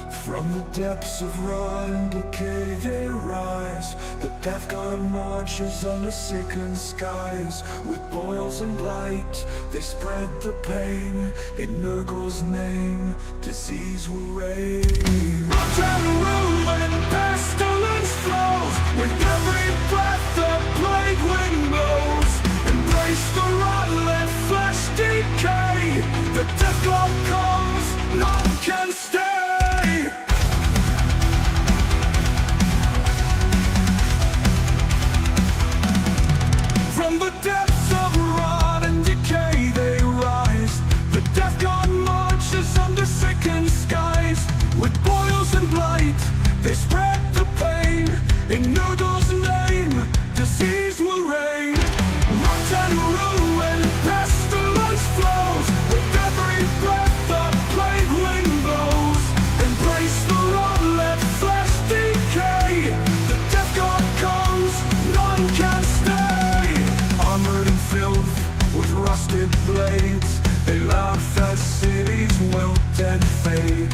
From the depths of rot and decay they rise. The death god marches under sickened skies. With boils and blight they spread the pain. In Nurgle's name disease will reign. Rot and ruin, pestilence flows. With every breath the plague wind blows. Embrace the rot, let flesh decay. The death god comes, none can stay. From the depths of rot and decay they rise. The death god marches under sickened skies. With boils and blight they spread the pain. In Nurgle's name disease will reign. Rot and ruin, pestilence flows. With every breath the plague wind blows. Embrace the rot, let flesh decay. The death god comes, none can stay. Armored and filled with rusted blades, they laugh as cities wilt and fade.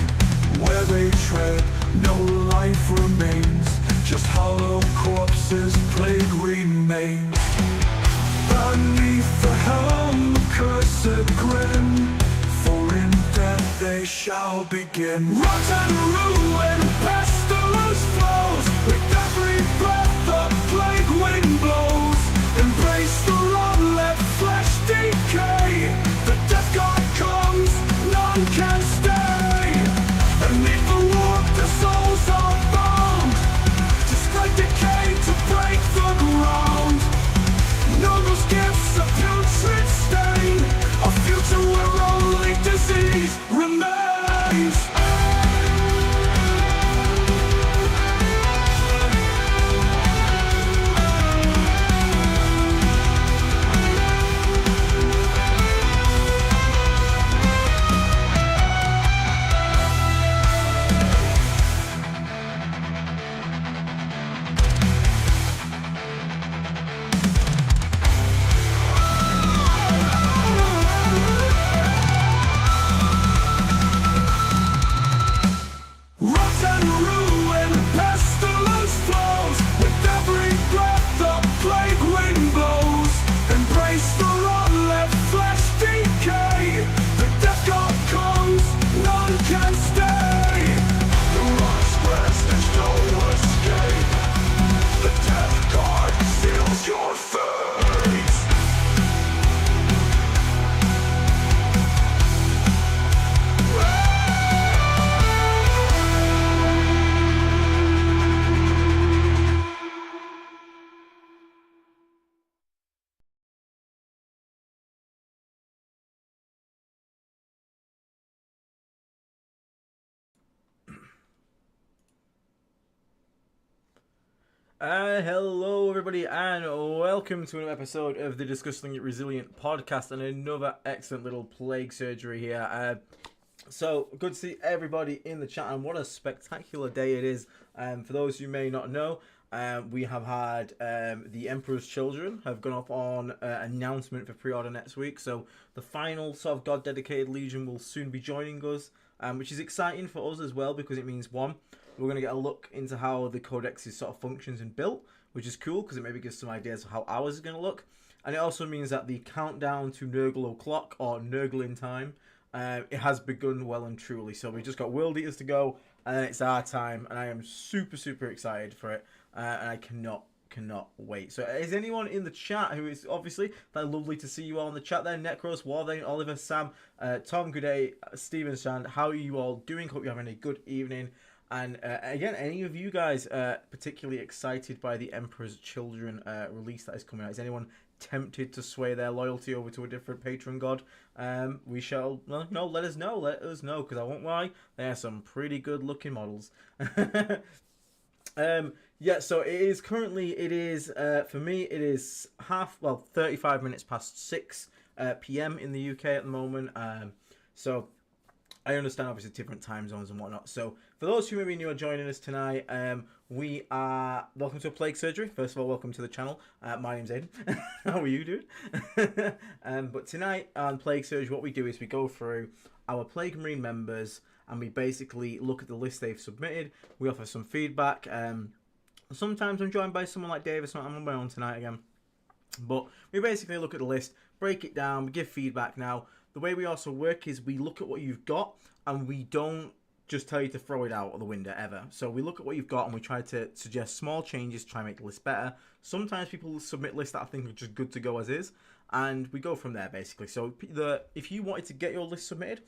Where they tread, no life remains. Just hollow corpses, plague remains. Beneath the helm, cursed grin, for in death they shall begin. Rot and ruin, pestilence flows. With every breath the plague wind blows. Embrace the rot, let flesh decay. The death god comes, none can stay. Beneath the warp the souls are bound. To spread decay, to break the ground. Nurgle's gifts a putrid stain. A future where only disease remains. Rot and ruin, pestilence flows. With every breath the plague wind blows. Embrace the rot, let flesh decay. The death god comes, none can stay. The rot spreads, there's no escape. The death god seals your fate. Hello everybody and welcome to another episode of the Disgustingly Resilient podcast and another excellent little plague surgery here. So good to see everybody in the chat and what a spectacular day it is. For those who may not know, we have had the Emperor's Children have gone up on announcement for pre-order next week. So the final sort of God-dedicated Legion will soon be joining us, which is exciting for us as well because it means one, we're going to get a look into how the codex is sort of functions and built, which is cool because it maybe gives some ideas of how ours is going to look. And it also means that the countdown to Nurgle O'Clock or Nurgle in time, it has begun well and truly. So we've just got World Eaters to go and it's our time and I am super excited for it and I cannot wait. So is anyone in the chat who is obviously lovely to see you all in the chat there? Necros, Warvane, Oliver, Sam, Tom, good day, Steven, Sand, how are you all doing? Hope you're having a good evening. And again, any of you guys particularly excited by the Emperor's Children release that is coming out? Is anyone tempted to sway their loyalty over to a different patron god? We shall no. Let us know, because I won't lie, there are some pretty good looking models. Yeah, so it is currently, for me, it is 35 minutes past 6 p.m. in the UK at the moment. So I understand obviously different time zones and whatnot. So for those who maybe new are joining us tonight, we are welcome to a Plague Surgery. First of all, welcome to the channel. My name's Aiden. How are you doing? But tonight on Plague Surgery, what we do is we go through our Plague Marine members and we basically look at the list they've submitted. We offer some feedback. Sometimes I'm joined by someone like Davis. I'm on my own tonight again. But we basically look at the list, break it down, we give feedback. Now, the way we also work is we look at what you've got and we don't just tell you to throw it out of the window ever. So we look at what you've got and we try to suggest small changes to try and make the list better. Sometimes people submit lists that I think are just good to go as is, and we go from there basically. So if you wanted to get your list submitted,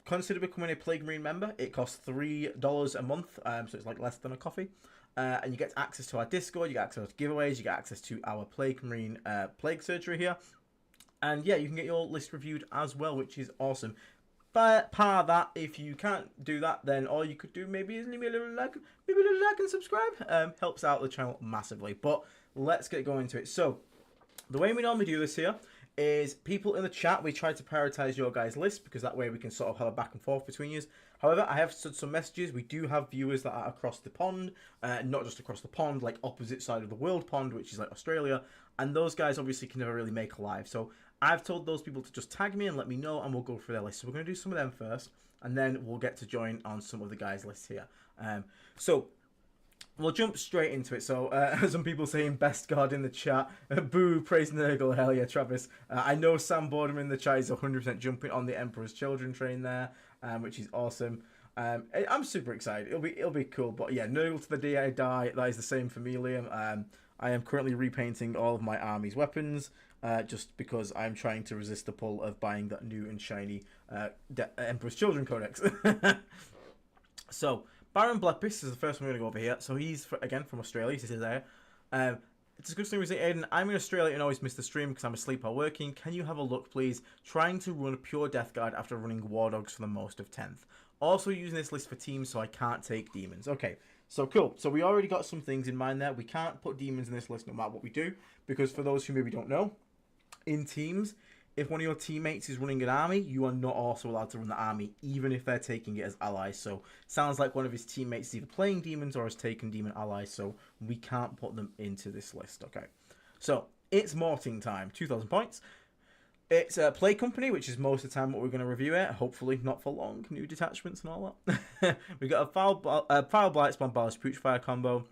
consider becoming a Plague Marine member. It costs $3 a month, so it's like less than a coffee. And you get access to our Discord, you get access to giveaways, you get access to our Plague Marine Plague Surgery here. And yeah, you can get your list reviewed as well, which is awesome. But part of that, if you can't do that, then all you could do maybe is leave me a little like and subscribe. Helps out the channel massively. But let's get going into it. So, the way we normally do this here is people in the chat, we try to prioritize your guys' list because that way we can sort of have a back and forth between you. However, I have some messages. We do have viewers that are across the pond, not just across the pond, like opposite side of the world pond, which is like Australia. And those guys obviously can never really make a live. So I've told those people to just tag me and let me know, and we'll go through their list. So we're going to do some of them first, and then we'll get to join on some of the guys' lists here. So we'll jump straight into it. So some people saying best god in the chat. Boo, praise Nurgle, hell yeah, Travis. I know Sam Boredom in the chat is 100% jumping on the Emperor's Children train there, which is awesome. I'm super excited. It'll be cool. But yeah, Nurgle to the day I die. That is the same for me, Liam. I am currently repainting all of my army's weapons, just because I'm trying to resist the pull of buying that new and shiny Emperor's Children Codex. So, Baron Blepis is the first one we're going to go over here. So he's, again, from Australia. He says there. It's a good thing we say, Aiden, I'm in Australia and always miss the stream because I'm asleep while working. Can you have a look, please? Trying to run a pure Death Guard after running War Dogs for the most of 10th. Also using this list for teams so I can't take demons. Okay, so cool. So we already got some things in mind there. We can't put demons in this list no matter what we do. Because for those who maybe don't know, in teams, if one of your teammates is running an army, you are not also allowed to run the army, even if they're taking it as allies. So, sounds like one of his teammates is either playing demons or has taken demon allies, so we can't put them into this list. Okay, so it's morting time, 2,000 points. It's a Play Company, which is most of the time what we're going to review it. Hopefully not for long. New detachments and all that. We got a Foul Blight Spawn Ballast Putrefier combo,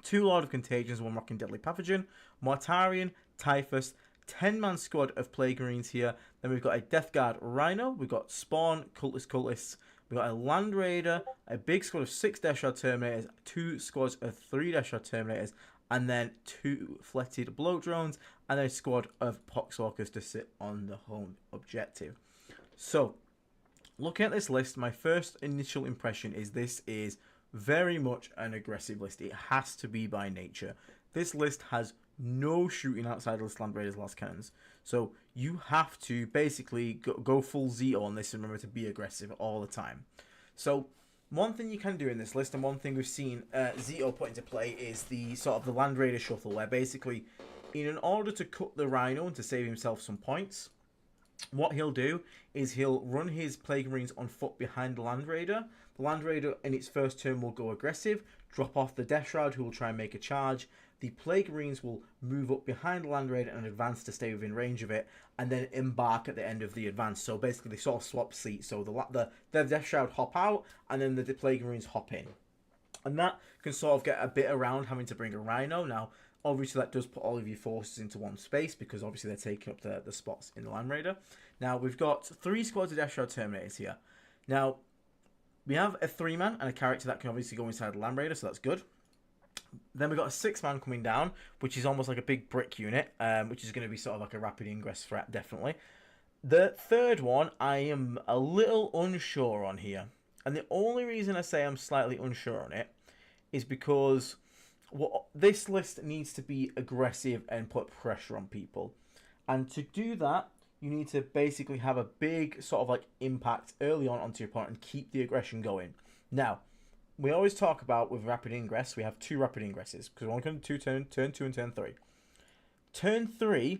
2 Lord of Contagions, 1 Rocking Deadly Pathogen, Mortarion, Typhus, 10-man squad of Plague Marines here. Then we've got a Death Guard Rhino. We've got Spawn, Cultists. We've got a Land Raider, a big squad of 6 Death Shard Terminators, 2 squads of 3 Death Shard Terminators, and then 2 Fletted Bloat Drones, and a squad of Poxwalkers to sit on the home objective. So, looking at this list, my first initial impression is this is very much an aggressive list. It has to be by nature. This list has no shooting outside of the Land Raiders' last cannons. So you have to basically go full Zeto on this and remember to be aggressive all the time. So one thing you can do in this list, and one thing we've seen Zeto put into play, is the sort of the Land Raider shuffle, where basically in order to cut the Rhino and to save himself some points, what he'll do is he'll run his Plague Marines on foot behind the Land Raider. The Land Raider in its first turn will go aggressive, drop off the Death Shroud, who will try and make a charge. The Plague Marines will move up behind the Land Raider and advance to stay within range of it, and then embark at the end of the advance. So basically, they sort of swap seats. So the Death Shroud hop out, and then the Plague Marines hop in. And that can sort of get a bit around having to bring a Rhino. Now, obviously, that does put all of your forces into one space, because obviously they're taking up the spots in the Land Raider. Now, we've got 3 squads of Death Shroud Terminators here. Now, we have a 3-man and a character that can obviously go inside the Land Raider, so that's good. Then we've got a 6-man coming down, which is almost like a big brick unit, which is going to be sort of like a rapid ingress threat, definitely. The third one, I am a little unsure on here. And the only reason I say I'm slightly unsure on it is because this list needs to be aggressive and put pressure on people. And to do that, you need to basically have a big sort of like impact early on onto your opponent and keep the aggression going. Now, we always talk about with rapid ingress, we have 2 rapid ingresses, because we're only going to do turn 2 and turn 3. Turn 3,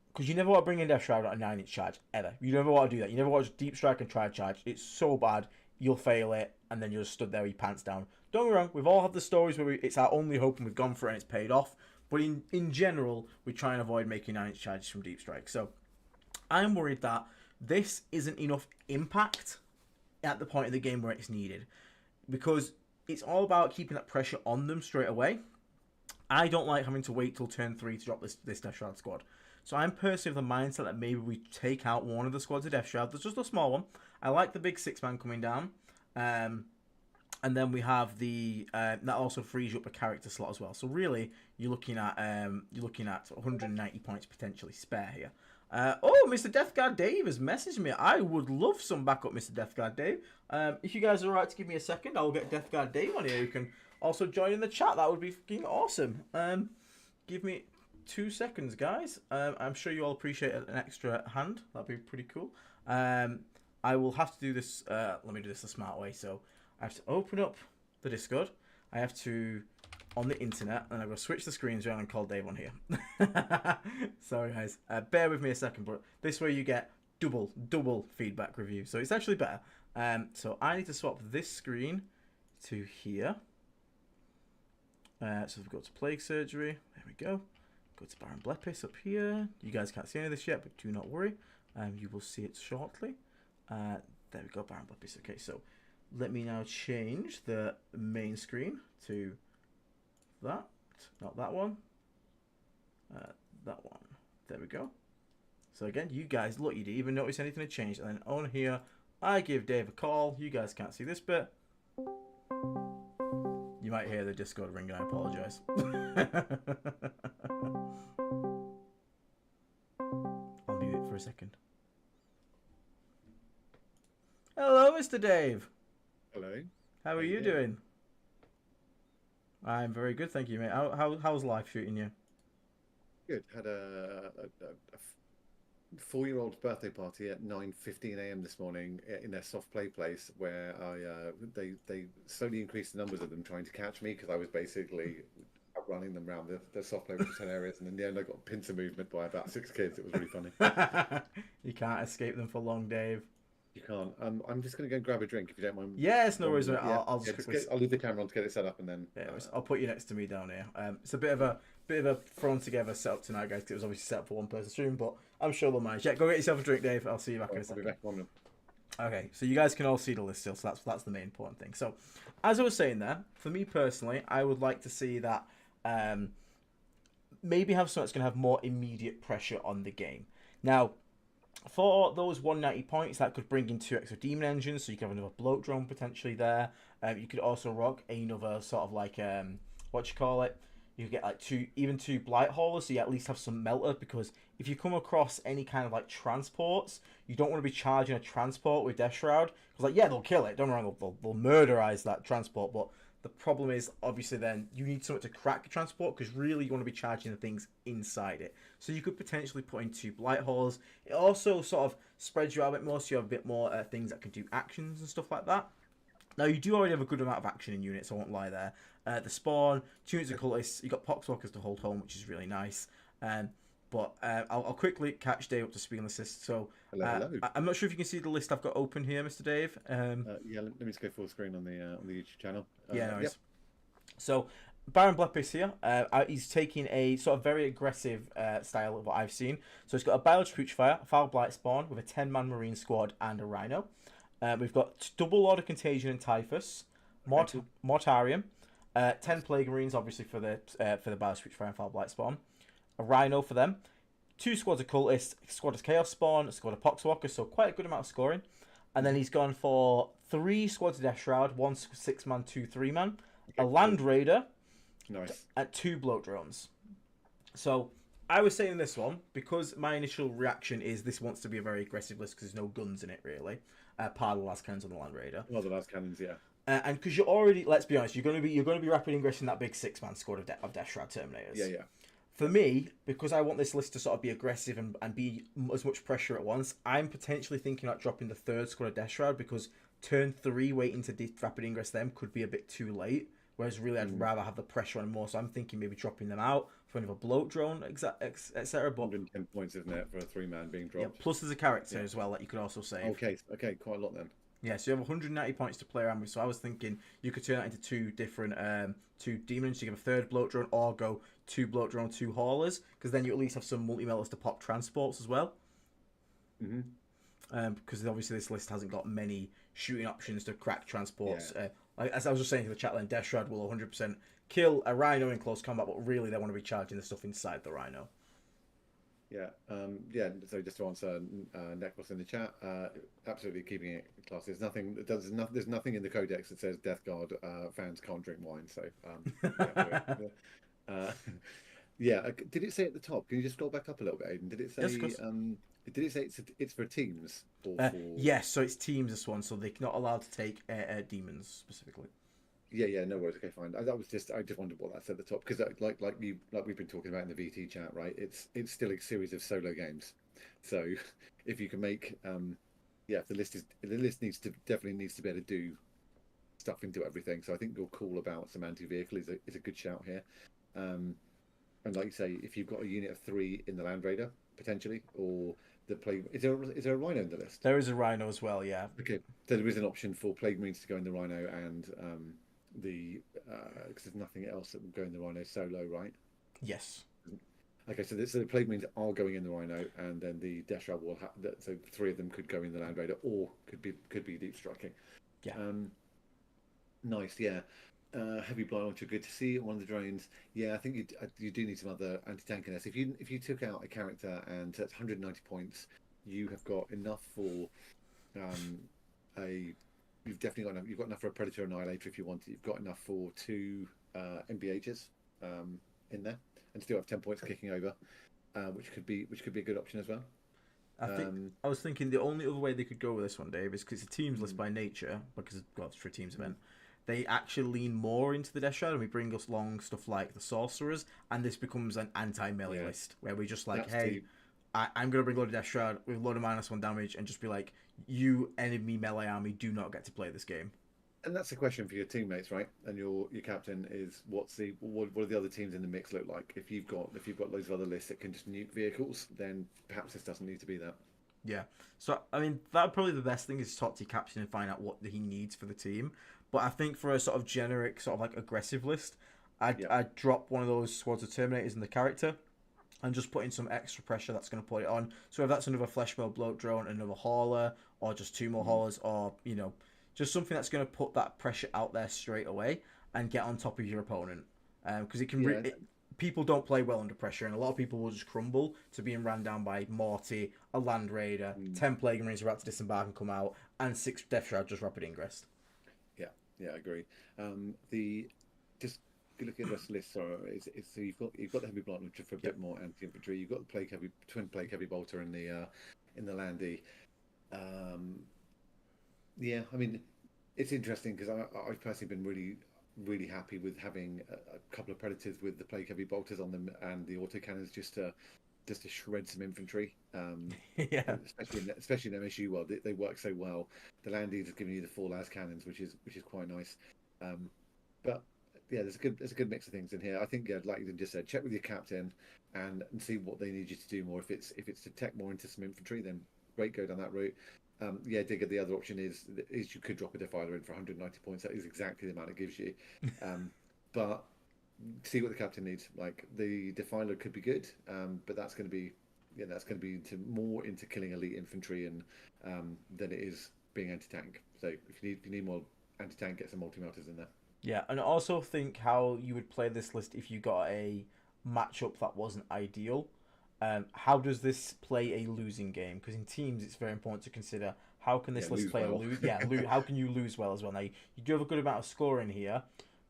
because you never want to bring in Death Shroud at a 9-inch charge, ever. You never want to do that. You never want to Deep Strike and try to charge. It's so bad, you'll fail it, and then you're just stood there with your pants down. Don't get me wrong, we've all had the stories where it's our only hope and we've gone for it and it's paid off. But in general, we try and avoid making 9-inch charges from Deep Strike. So I'm worried that this isn't enough impact at the point of the game where it's needed. Because it's all about keeping that pressure on them straight away. I don't like having to wait till turn 3 to drop this Death Shroud squad. So I'm personally of the mindset that maybe we take out one of the squads of Death Shroud. There's just a small one. I like the big 6-man coming down. And then we have the that also frees you up a character slot as well. So really, you're looking at 190 points potentially spare here. Oh, Mr. Death Guard Dave has messaged me. I would love some backup, Mr. Death Guard Dave. If you guys are alright to give me a second, I'll get Death Guard Dave on here. You can also join in the chat. That would be fucking awesome. Give me 2 seconds, guys. I'm sure you all appreciate an extra hand. That'd be pretty cool. I will have to do this. Let me do this the smart way. So I have to open up the Discord. I have to on the internet, and I'm going to switch the screens around and call Dave on here. Sorry, guys. Bear with me a second, but this way you get double feedback review. So it's actually better. So I need to swap this screen to here. So we've got to Plague Surgery. There we go. Go to Baron Blepis up here. You guys can't see any of this yet, but do not worry. You will see it shortly. There we go, Baron Blepis. Okay, so let me now change the main screen to that. Not that one. That one. There we go. So again, you guys, look, you didn't even notice anything had changed. And then on here, I give Dave a call. You guys can't see this bit. You might hear the Discord ring, and I apologise. I'll mute it for a second. Hello, Mr. Dave. Hello. How are you doing? I'm very good, thank you, mate. How's life treating you? Good. Had a 4-year-old's birthday party at 9:15 a.m. this morning in their soft play place, where they slowly increased the numbers of them trying to catch me because I was basically running them around the soft play, which was hilarious. And in the end, I got pincer movement by about 6 kids. It was really funny. You can't escape them for long, Dave. You can't. I'm just going to go and grab a drink if you don't mind. Yes, no worries. Yeah, I'll just I'll leave the camera on to get it set up, and then I'll put you next to me down here. It's a bit of a thrown together setup tonight, guys. 'Cause it was obviously set up for one person stream, but I'm sure they'll manage. Yeah, go get yourself a drink, Dave. I'll see you back in a second. I'll be back on them. Okay, so you guys can all see the list still, so that's the main important thing. So, as I was saying there, for me personally, I would like to see that maybe have something that's going to have more immediate pressure on the game. Now, for those 190 points, that could bring in 2 extra demon engines, so you could have another bloat drone potentially there. You could also rock another sort of like you could get like 2 blight haulers, so you at least have some melter, because if you come across any kind of like transports, you don't want to be charging a transport with Death Shroud, because like, yeah, they'll kill it, don't worry, they'll murderize that transport, but the problem is, obviously, then you need something to crack the transport, because really you want to be charging the things inside it. So you could potentially put in 2 blight haulers. It also sort of spreads you out a bit more, so you have a bit more things that can do actions and stuff like that. Now, you do already have a good amount of action in units, I won't lie there. The spawn, 2 units of cultists, you've got poxwalkers to hold home, which is really nice. But I'll quickly catch Dave up to speed on this list. So Hello. I'm not sure if you can see the list I've got open here, Mr. Dave. Yeah, let me just go full screen on the YouTube channel. Yeah, no worries. Yep. So Baron Blepis here, he's taking a sort of very aggressive style of what I've seen. So he's got a Biology Putrefire, a Foul Blight Spawn with a 10-man Marine squad and a Rhino. We've got double Order Contagion and Typhus, Mortarium, 10 Plague Marines obviously for the Biology Putrefire and Foul Blight Spawn, a Rhino for them, 2 squads of Cultists, a squad of Chaos Spawn, a squad of Poxwalkers, so quite a good amount of scoring. And then he's gone for 3 squads of Death Shroud, 1 6-man, 2 3-man, a Land Raider, Nice. and 2 bloat drones. So I was saying this one because my initial reaction is this wants to be a very aggressive list because there's no guns in it really. Part of the last cannons on the Land Raider. Well, the last cannons, yeah. And because you're already, let's be honest, you're going to be rapid ingressing that big 6-man squad of Death Shroud Terminators. Yeah. For me, because I want this list to sort of be aggressive and be as much pressure at once, I'm potentially thinking about dropping the 3rd squad of Death Shroud, because turn 3 waiting to rapid ingress them could be a bit too late Whereas really, I'd rather have the pressure on more. So I'm thinking maybe dropping them out for another bloat drone, etc. But 110 points, isn't it, for a 3-man being yeah, dropped? plus there's a character as well that you could also save. Okay, quite a lot then. Yeah, so you have 190 points to play around with. So I was thinking you could turn that into two different, two demons. You give a third bloat drone, or go 2 bloat drone, 2 haulers, because then you at least have some multi-melters to pop transports as well. Because obviously this list hasn't got many shooting options to crack transports. As I was just saying to the chat, then Death Shroud will 100% kill a Rhino in close combat, but really they want to be charging the stuff inside the Rhino. Yeah, so just to answer Necklace in the chat, absolutely keeping it classy. There's nothing in the codex that says Death Guard fans can't drink wine. So did it say at the top? Can you just scroll back up a little bit, Aidan? Did it say? Did it say it's for teams or for? Yes, so it's teams this one, so they're not allowed to take demons specifically. Yeah, no worries. Okay, fine. I just wondered what that said at the top, because like we've been talking about in the VT chat, right? It's still a series of solo games. So if you can make the list definitely needs to be able to do stuff into everything. So I think your call about some anti-vehicle is a good shout here. And like you say, if you've got a unit of 3 in the Land Raider potentially, or the plague, is there a Rhino in the list? There is a Rhino as well, yeah. Okay, so there is an option for Plague Marines to go in the Rhino, and because there's nothing else that will go in the Rhino solo, right? Yes. Okay, so the Plague Marines are going in the Rhino, and then the Death Shroud will have that. So 3 of them could go in the Land Raider, or could be deep striking. Yeah. Nice. Yeah. Heavy blind launcher, good to see. One of the drones. Yeah, I think you do need some other anti-tankiness. If you took out a character and at 190 points, you have got enough for You've definitely got enough. You've got enough for a Predator Annihilator if you want it. You've got enough for 2 MBHs in there, and still have 10 points kicking over, which could be a good option as well. I was thinking the only other way they could go with this one, Dave, is because it's a teams list by nature, because it's for a teams event. They actually lean more into the Death Shroud, and we bring us along stuff like the Sorcerers, and this becomes an anti-melee list where we just like, I'm going to bring a load of Death Shroud with a load of -1 damage and just be like, you enemy melee army do not get to play this game. And that's the question for your teammates, right? And your captain is what are the other teams in the mix look like? If you've got loads of other lists that can just nuke vehicles, then perhaps this doesn't need to be that. Yeah. So I mean, that probably the best thing is to talk to your captain and find out what he needs for the team. But I think for a sort of generic, sort of like aggressive list, I'd drop one of those squads of Terminators in the character, and just put in some extra pressure that's going to put it on. So if that's another flesh mode bloat drone, another hauler, or just 2 more haulers, or just something that's going to put that pressure out there straight away and get on top of your opponent, because it can. People don't play well under pressure, and a lot of people will just crumble to being ran down by Morty, a Land Raider, 10 Plague Marines about to disembark and come out, and 6 Death Shroud just rapid ingress. Yeah, I agree. Just looking at this list, so you've got the heavy blight launcher for a bit more anti-infantry. You've got the twin plague heavy bolter in the Landy. I mean, it's interesting because I've personally been really happy with having a couple of Predators with the plague heavy bolters on them and the autocannons just to shred some infantry. Especially in MSU world, they work so well. The Landies have given you the 4 las cannons, which is quite nice. But yeah, there's a good mix of things in here. I think like you just said, check with your captain and see what they need you to do more. If it's to tech more into some infantry, then great, go down that route. Digger, the other option is you could drop a Defiler in for 190 points. That is exactly the amount it gives you. But see what the captain needs. Like the Defiler could be good, but that's going to be more into killing elite infantry and than it is being anti-tank. So if you need more anti-tank, get some multi-melters in there. Yeah, and also think how you would play this list if you got a matchup that wasn't ideal. How does this play a losing game? Because in teams, it's very important to consider how can this list play a lose. How can you lose well as well? Now you do have a good amount of scoring here,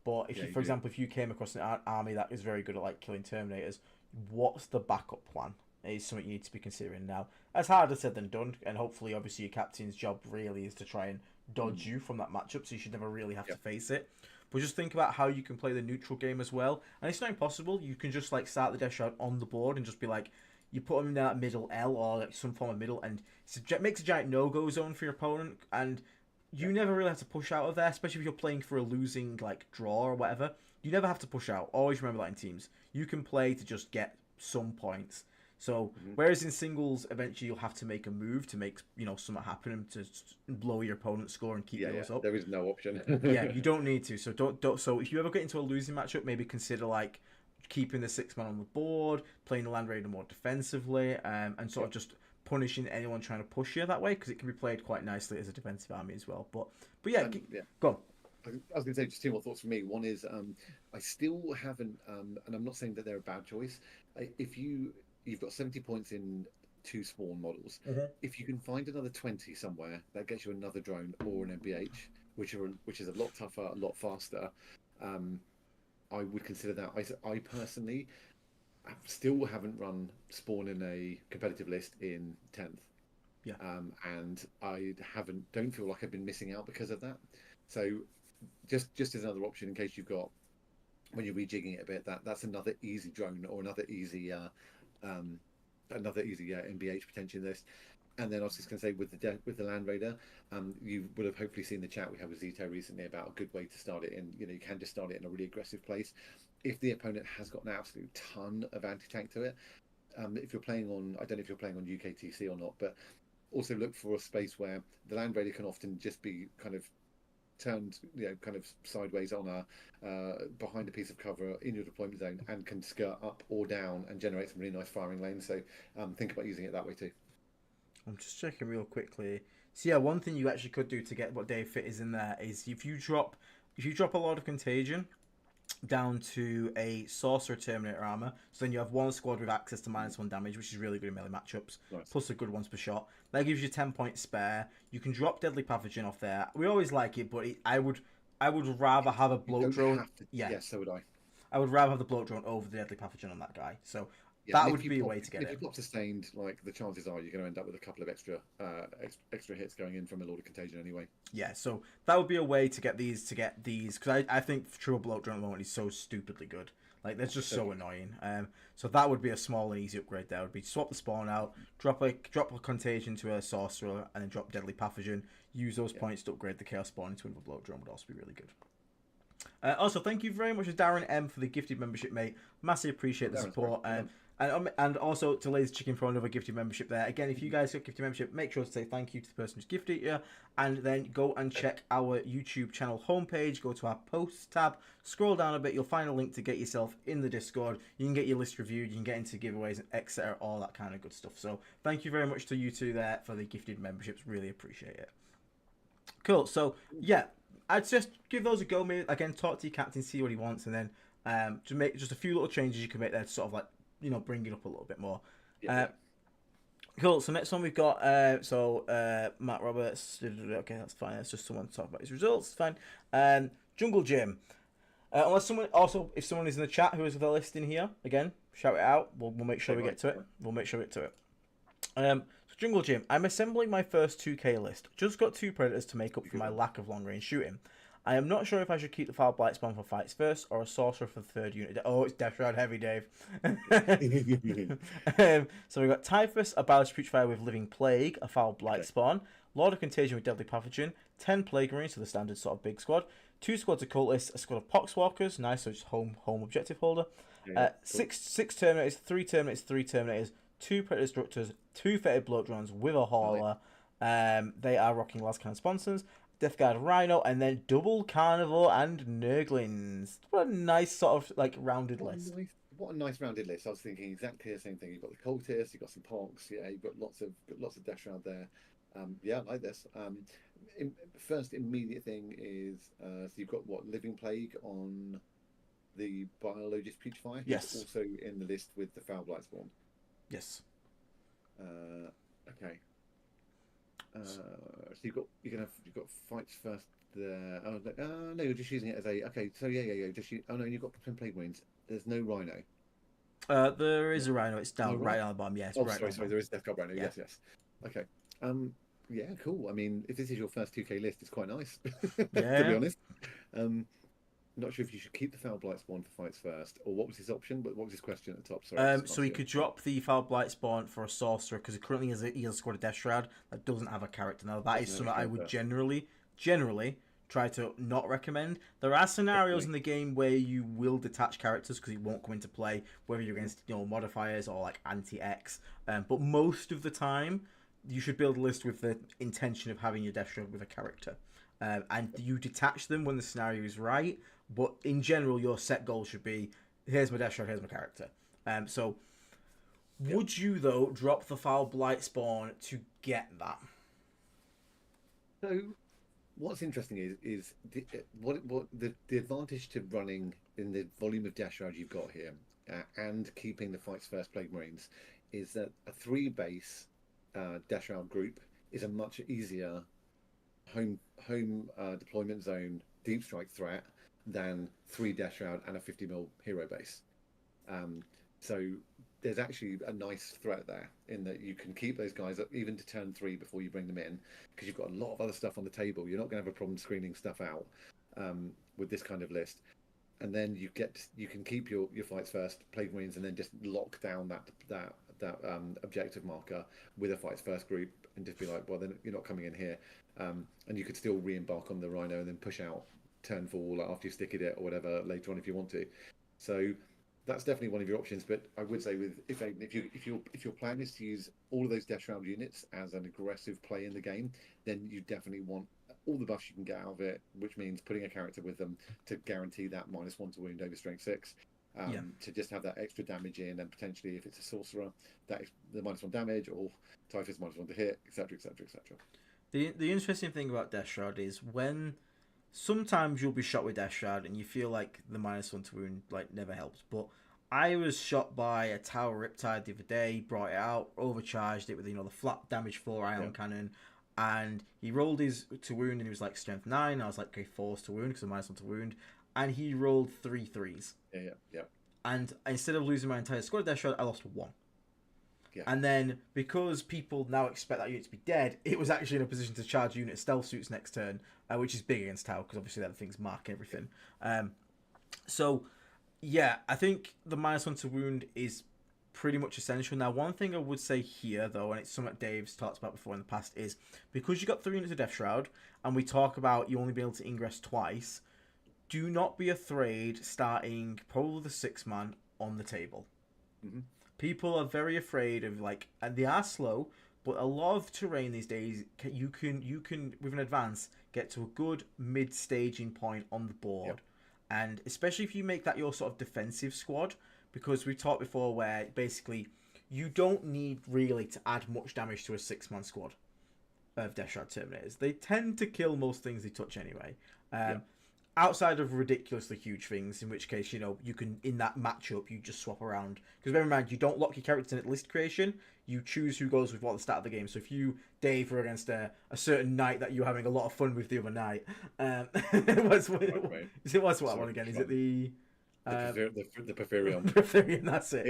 but if for example, if you came across an army that is very good at like killing Terminators, what's the backup plan? Is something you need to be considering now. It's harder said than done, and hopefully, obviously, your captain's job really is to try and dodge you from that matchup, so you should never really have to face it. But just think about how you can play the neutral game as well. And it's not impossible. You can just like start the Death Shroud on the board and just be like, you put them in that middle L or like some form of middle, and it makes a giant no-go zone for your opponent. And you never really have to push out of there, especially if you're playing for a losing like draw or whatever. You never have to push out. Always remember that in teams. You can play to just get some points. So whereas in singles, eventually you'll have to make a move to make something happen and to blow your opponent's score and keep yours up. There is no option. Yeah, you don't need to. So don't. So if you ever get into a losing matchup, maybe consider like keeping the 6-man on the board, playing the Land Raider more defensively, and sort of just punishing anyone trying to push you that way, because it can be played quite nicely as a defensive army as well. But yeah, go on. I was going to say just two more thoughts from me. One is I still haven't, and I'm not saying that they're a bad choice. If you've got 70 points in 2 spawn models, if you can find another 20 somewhere, that gets you another drone or an MBH, which is a lot tougher, a lot faster. I would consider that. I personally still haven't run spawn in a competitive list in 10th. Yeah. And I don't feel like I've been missing out because of that. So just as another option in case you've got, when you're rejigging it a bit, that's another easy drone or another easy MBH potentially in this. And then I was just going to say with the Land Raider, you would have hopefully seen the chat we had with Zito recently about a good way to start it in. You can just start it in a really aggressive place. If the opponent has got an absolute ton of anti-tank to it, if you're playing on, I don't know if you're playing on UKTC or not, but also look for a space where the Land Raider can often just be kind of turned, kind of sideways on behind a piece of cover in your deployment zone, and can skirt up or down and generate some really nice firing lanes. So think about using it that way too. I'm just checking real quickly. So yeah, one thing you actually could do to get what Dave Fit is in there is if you drop a lot of contagion down to a Sorcerer Terminator armor, so then you have one squad with access to -1 damage, which is really good in melee matchups, plus a good ones per shot. That gives you 10 points spare. You can drop Deadly Pathogen off there. We always like it, but I would rather have a bloat drone. Yes, so would I. I would rather have the bloat drone over the Deadly Pathogen on that guy. So that would be a way to get it. If you pop Sustained, like, the chances are you're going to end up with a couple of extra hits going in from a Lord of Contagion anyway. Yeah, so that would be a way to get these, because I think True Bloat Drone at the moment is so stupidly good. Like, they're just so annoying. So that would be a small and easy upgrade there. Would be swap the spawn out, drop a Contagion to a Sorcerer, and then drop Deadly Pathogen. Use those points to upgrade the Chaos Spawn into another Bloat Drone would also be really good. Also, thank you very much to Darren M for the gifted membership, mate. Massively appreciate the support. And also to Lazy Chicken for another gifted membership there. Again, if you guys got gifted membership, make sure to say thank you to the person who's gifted you. And then go and check our YouTube channel homepage. Go to our posts tab. Scroll down a bit. You'll find a link to get yourself in the Discord. You can get your list reviewed. You can get into giveaways, etc. All that kind of good stuff. So thank you very much to you two there for the gifted memberships. Really appreciate it. Cool. So, yeah. I'd just give those a go. Maybe, again, talk to your captain, see what he wants. And then to make just a few little changes you can make there to sort of like, bring it up a little bit more. Cool. So next one we've got Matt Roberts. Okay, that's fine. That's just someone to talk about his results. It's fine. Jungle Gym. Unless someone if someone is in the chat who is with a list in here, again, shout it out. We'll make sure we get to it. We'll make sure we get to it. So Jungle Gym. I'm assembling my first 2K list. Just got 2 Predators to make up for my lack of long range shooting. I am not sure if I should keep the Foul Blight spawn for fights first or a Sorcerer for the 3rd unit. Oh, it's Death Shroud heavy, Dave. So we've got Typhus, a Ballast Putrefire with Living Plague, a Foul Blight spawn, Lord of Contagion with Deadly Pathogen, 10 Plague Marines, so the standard sort of big squad, 2 squads of Cultists, a squad of Poxwalkers, nice, so it's home objective holder, 6 Terminators, 3 Terminators, 3 Terminators, 2 Predator Destructors, 2 Fetid Bloat Drones with a Hauler. They are rocking Lascan sponsors. Death Guard Rhino, and then double Carnivore and Nurglings. What a nice sort of like rounded list. What a nice rounded list. I was thinking exactly the same thing. You've got the Cultists, you've got some Pox, you've got lots of Death Shroud there. I like this. First immediate thing is so you've got Living Plague on the Biologist Putrefire. Yes. Also in the list with the Foul Blight spawn. Yes. Okay. So you've got fights first there. No, you're just using it as a So you've got Twin Plague Marines. There's no Rhino. There is a Rhino. It's down right on the bottom. Yes. Sorry. There is Death Guard Rhino. Yeah. Yes. Okay. Yeah. Cool. I mean, if this is your first 2K list, it's quite nice. Yeah. To be honest. Not sure if you should keep the Foul Blight spawn for fights first, or what was his option? But what was his question at the top? Sorry. So he could drop the Foul Blight spawn for a Sorcerer because he currently has a squad of Death Shroud that doesn't have a character. Now that is something I would generally generally try to not recommend. There are scenarios in the game where you will detach characters because it won't come into play, whether you're against modifiers or like anti-X. But most of the time, you should build a list with the intention of having your Death Shroud with a character, and you detach them when the scenario is right. But in general, your set goal should be: here's my Death Shroud, here's my character. Would you though drop the Foul Blight spawn to get that? So, what's interesting is the advantage to running in the volume of Dash Shroud you've got here, and keeping the Fights First Plague Marines, is that a 3 base Dash Shroud group is a much easier home deployment zone deep strike threat than 3 Dash Shroud and a 50 mil hero base. So there's actually a nice threat there in that you can keep those guys up even to turn 3 before you bring them in, because you've got a lot of other stuff on the table. You're not going to have a problem screening stuff out with this kind of list. And then you can keep your Fights First Plague Marines and then just lock down that objective marker with a Fights First group and just be like, well, then you're not coming in here. And you could still re-embark on the Rhino and then push out turn 4 after you stick it or whatever later on if you want to. So that's definitely one of your options. But I would say if your plan is to use all of those Death Shroud units as an aggressive play in the game, then you definitely want all the buffs you can get out of it, which means putting a character with them to guarantee that -1 to wound over strength 6. To just have that extra damage in, and potentially if it's a sorcerer, that is the -1 damage, or Typhus -1 to hit, etc., etc., etc. The interesting thing about Death Shroud is when sometimes you'll be shot with Death Shroud and you feel like the -1 to wound like never helps. But I was shot by a Tower Riptide the other day, brought it out, overcharged it with the flat damage 4 ion cannon, and he rolled his to wound and he was like strength 9. I was like, okay, 4's to wound because of -1 to wound, and he rolled 3 3s. Yeah. And instead of losing my entire squad of Death Shroud, I lost 1. Yeah. And then, because people now expect that unit to be dead, it was actually in a position to charge unit stealth suits next turn, which is big against Tau, because obviously that thing's mark everything. So, yeah, I think the -1 to wound is pretty much essential. Now, one thing I would say here, though, and it's something Dave's talked about before in the past, is because you got 3 units of Death Shroud, and we talk about you only being able to ingress twice, do not be afraid starting probably the 6-man on the table. Mm-hmm. People are very afraid of and they are slow, but a lot of terrain these days, you can with an advance get to a good mid staging point on the board, and especially if you make that your sort of defensive squad, because we talked before where basically you don't need really to add much damage to a 6-man squad of Death Shroud Terminators. They tend to kill most things they touch anyway. Outside of ridiculously huge things, in which case, you can, in that matchup, you just swap around. Because bear in mind, you don't lock your characters in at list creation. You choose who goes with what at the start of the game. So if you, Dave, were against a certain knight that you were having a lot of fun with the other night, what's what one again? Is it the Porphyrion? Porphyrion, that's it.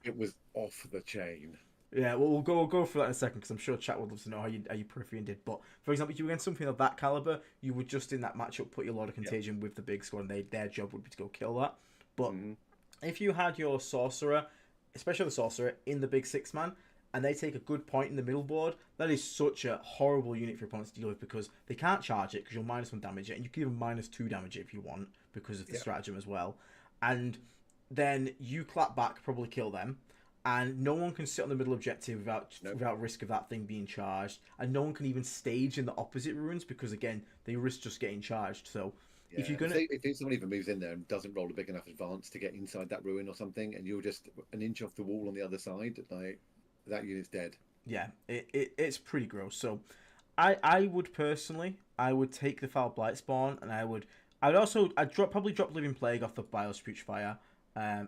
It was off the chain. Yeah, well, we'll go through that in a second, because I'm sure chat would love to know how you Periphyrion did. But, for example, if you were against something of that caliber, you would just, in that matchup, put your Lord of Contagion with the big squad, and their job would be to go kill that. But if you had your Sorcerer, especially the Sorcerer, in the big 6-man, and they take a good point in the middle board, that is such a horrible unit for your opponents to deal with, because they can't charge it, because you'll -1 damage it, and you can even -2 damage it if you want, because of the stratagem as well. And then you clap back, probably kill them, and no one can sit on the middle objective without risk of that thing being charged, and no one can even stage in the opposite ruins, because again they risk just getting charged. So if you're gonna, if someone even moves in there and doesn't roll a big enough advance to get inside that ruin or something, and you're just an inch off the wall on the other side, like, that unit's dead. Yeah, it's pretty gross. So I would personally, I would take the Foul Blight spawn, and I'd probably drop Living Plague off the Bios Putrefier.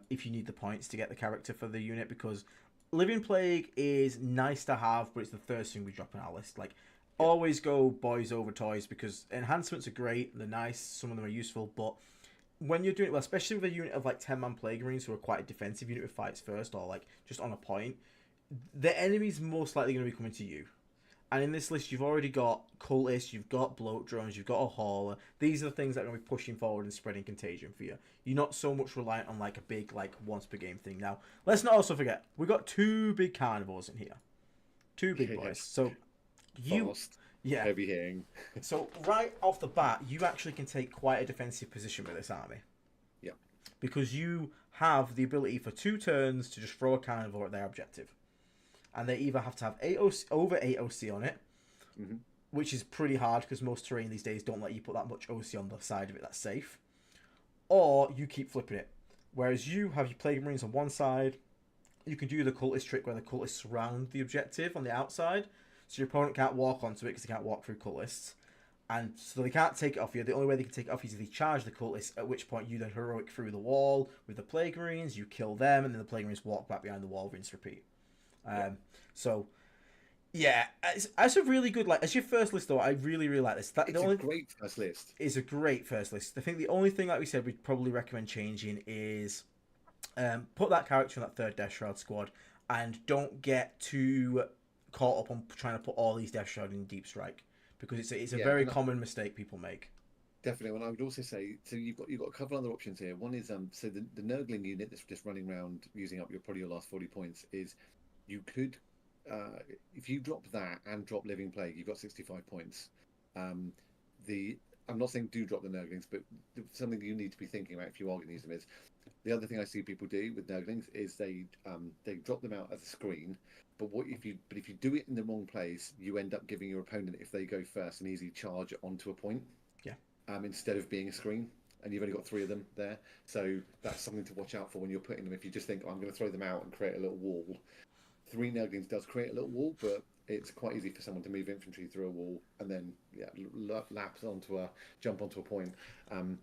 If you need the points to get the character for the unit, because Living Plague is nice to have, but it's the first thing we drop on our list. Always go boys over toys, because enhancements are great, they're nice, some of them are useful, but when you're doing it, well, especially with a unit of 10-man Plague Marines who are quite a defensive unit with Fights First, or just on a point, the enemy's most likely going to be coming to you. And in this list, you've already got Cultists, you've got Bloat Drones, you've got a Hauler. These are the things that are going to be pushing forward and spreading Contagion for you. You're not so much reliant on a big, once per game thing. Now, let's not also forget, we've got 2 big Carnivores in here. 2 big boys. So, Yeah. heavy hitting. So right off the bat, you actually can take quite a defensive position with this army Yeah. because you have the ability for 2 turns to just throw a carnivore at their objective, and they either have to have over 8 OC on it, Mm-hmm. which is pretty hard because most terrain these days don't let you put that much OC on the side of it that's safe, or you keep flipping it. Whereas you have your Plague Marines on one side, you can do the cultist trick where the cultists surround the objective on the outside, so your opponent can't walk onto it because they can't walk through cultists, and so they can't take it off you. The only way they can take it off you is if they charge the cultists, at which point you then heroic through the wall with the Plague Marines, you kill them, and then the Plague Marines walk back behind the wall, rinse, repeat. So, yeah, it's a really good, like, as your first list, though, I really, really like this. It's a great first list. It's a great first list. I think the only thing, like we said, we'd probably recommend changing is put that character in that third Death Shroud squad, and don't get too caught up on trying to put all these Death Shroud in Deep Strike, because it's a very common mistake people make. Definitely, and I would also say, so you've got a couple other options here. One is so the Nurgling unit that's just running around using up probably your last 40 points is you could if you drop that and drop Living Plague, you've got 65 points. I'm not saying do drop the Nurglings, but something you need to be thinking about if you are going to use them is the other thing I see people do with Nurglings is they drop them out as a screen. But if you do it in the wrong place, you end up giving your opponent, if they go first, an easy charge onto a point. Yeah. Instead of being a screen, and you've only got 3 of them there, so that's something to watch out for when you're putting them. If you just think, oh, I'm going to throw them out and create a little wall, 3 Nurglings does create a little wall, but it's quite easy for someone to move infantry through a wall and then jump onto a point. And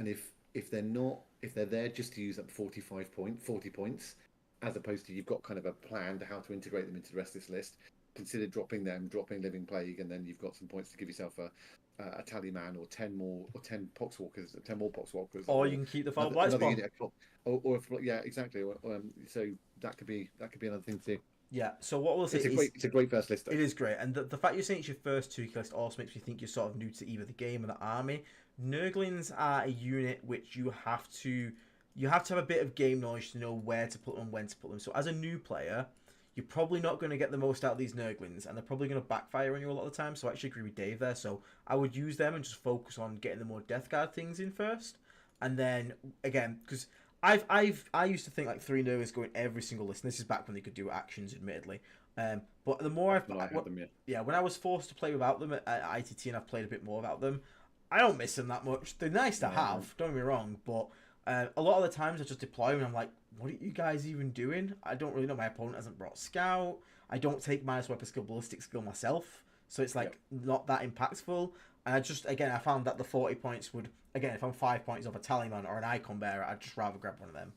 if they're there just to use up 40 points, as opposed to you've got kind of a plan to how to integrate them into the rest of this list, consider dropping Living Plague, and then you've got some points to give yourself a Tallyman or 10 Poxwalkers, 10 more Poxwalkers, or you can keep the Foul Blight Spawn. Yeah, exactly. So that could be another thing to do. Yeah, so what we'll say it's a great first list, though. It is great, and the fact you're saying it's your first 2 list also makes me think you're sort of new to either the game or the army. Nurglings are a unit which you have to have a bit of game knowledge to know where to put them and when to put them. So as a new player, you're probably not going to get the most out of these Nurglings, and they're probably going to backfire on you a lot of the time. So I actually agree with Dave there. So I would use them and just focus on getting the more Death Guard things in first, and then again, because I used to think like 3 Nurglings going every single list. And this is back when they could do actions, admittedly. But the more when I was forced to play without them at ITT, and I've played a bit more without them, I don't miss them that much. They're nice to have, don't get me wrong, but a lot of the times I just deploy them and I'm like, what are you guys even doing? I don't really know. My opponent hasn't brought Scout. I don't take minus weapon skill, ballistic skill myself, so it's like not that impactful. And I found that the 40 points would, again, if I'm 5 points off a Tallyman or an Icon Bearer, I'd just rather grab one of them.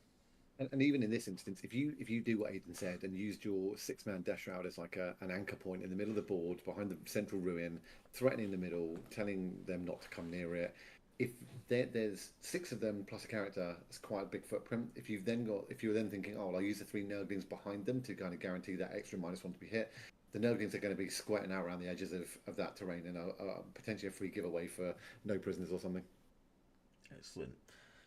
And even in this instance, if you do what Aidan said and used your 6-man Death Shroud as like an anchor point in the middle of the board behind the central ruin, threatening the middle, telling them not to come near it, if there's 6 of them plus a character, it's quite a big footprint. If you're then thinking, oh, well, I'll use the 3 Nurglings behind them to kind of guarantee that extra -1 to be hit, the Nurglings are going to be squatting out around the edges of that terrain, and potentially a free giveaway for no prisoners or something. Excellent.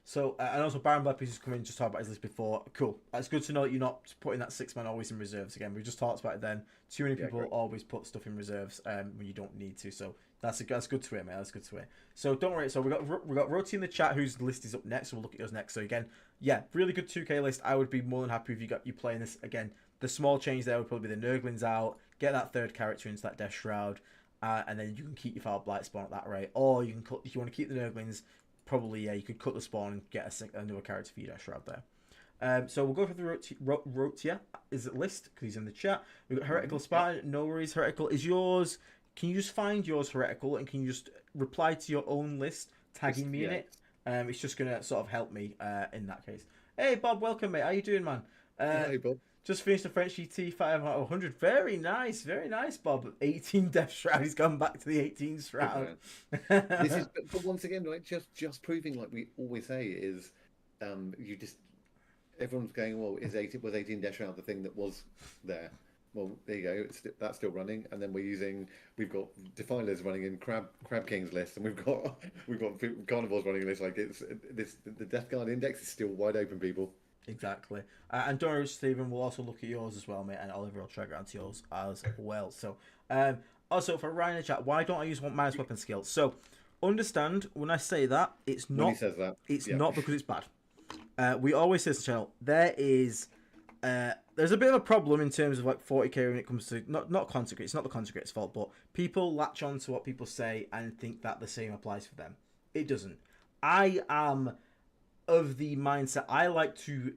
So, and also Baron Bleppy's just come in, just talked about his list before. Cool. It's good to know that you're not putting that 6-man always in reserves again. We just talked about it then. Too many people always put stuff in reserves when you don't need to. So that's good to hear, mate. That's good to hear. So don't worry. So we got Roti in the chat, whose list is up next. So we'll look at yours next. So again, yeah, really good 2K list. I would be more than happy if you playing this again. The small change there would probably be the Nurglings out, get that 3rd character into that Death Shroud, and then you can keep your Foul Blight Spawn at that rate. Or you can, if you want to keep the Nurglings, probably, you could cut the spawn and get a newer character for your Death Shroud there. So we'll go for the Rotia is it list, because he's in the chat. We've got Heretical Spartan. No worries, Heretical. Is yours... Can you just find yours, Heretical, and can you just reply to your own list, tagging me in it? It's just going to sort of help me in that case. Hey, Bob, welcome, mate. How you doing, man? Hey, Bob. Just finished the French GT 5 out of 100. Very nice, Bob. 18 Death Shroud. He's gone back to the 18 Shroud. This is, but once again, like just proving, like we always say, is everyone's going, well, was 18 Death Shroud the thing that was there? Well, there you go. That's still running, and then we've got Defilers running in Crab King's list, and we've got Carnivores running a list. Like the Death Guard index is still wide open, people. Exactly. And don't Stephen, we'll also look at yours as well, mate, and Oliver will track around to yours as well. So, Also, for Ryan in the chat, why don't I use one minus weapon skill? So, understand when I say that, it's not. When he says that, It's yeah. not because it's bad. We always say to the channel, there's a bit of a problem in terms of like 40k when it comes to not consecrate. It's not the consecrate's fault, but people latch on to what people say and think that the same applies for them. It doesn't. I am of the mindset I like to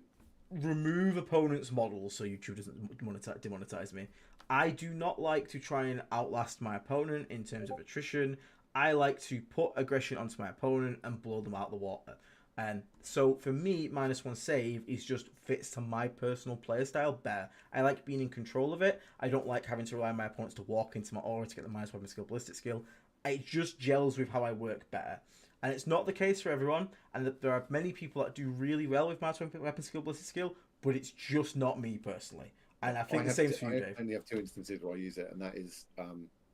remove opponents' models so YouTube doesn't demonetize me. I do not like to try and outlast my opponent in terms of attrition. I like to put aggression onto my opponent and blow them out of the water. And so for me, -1 save is just fits to my personal player style better. I like being in control of it. I don't like having to rely on my opponents to walk into my aura to get the -weapon skill, ballistic skill. It just gels with how I work better. And it's not the case for everyone, and there are many people that do really well with weapon skill, ballistic skill, but it's just not me personally. And I think the same for you, Dave. I only have 2 instances where I use it, and that is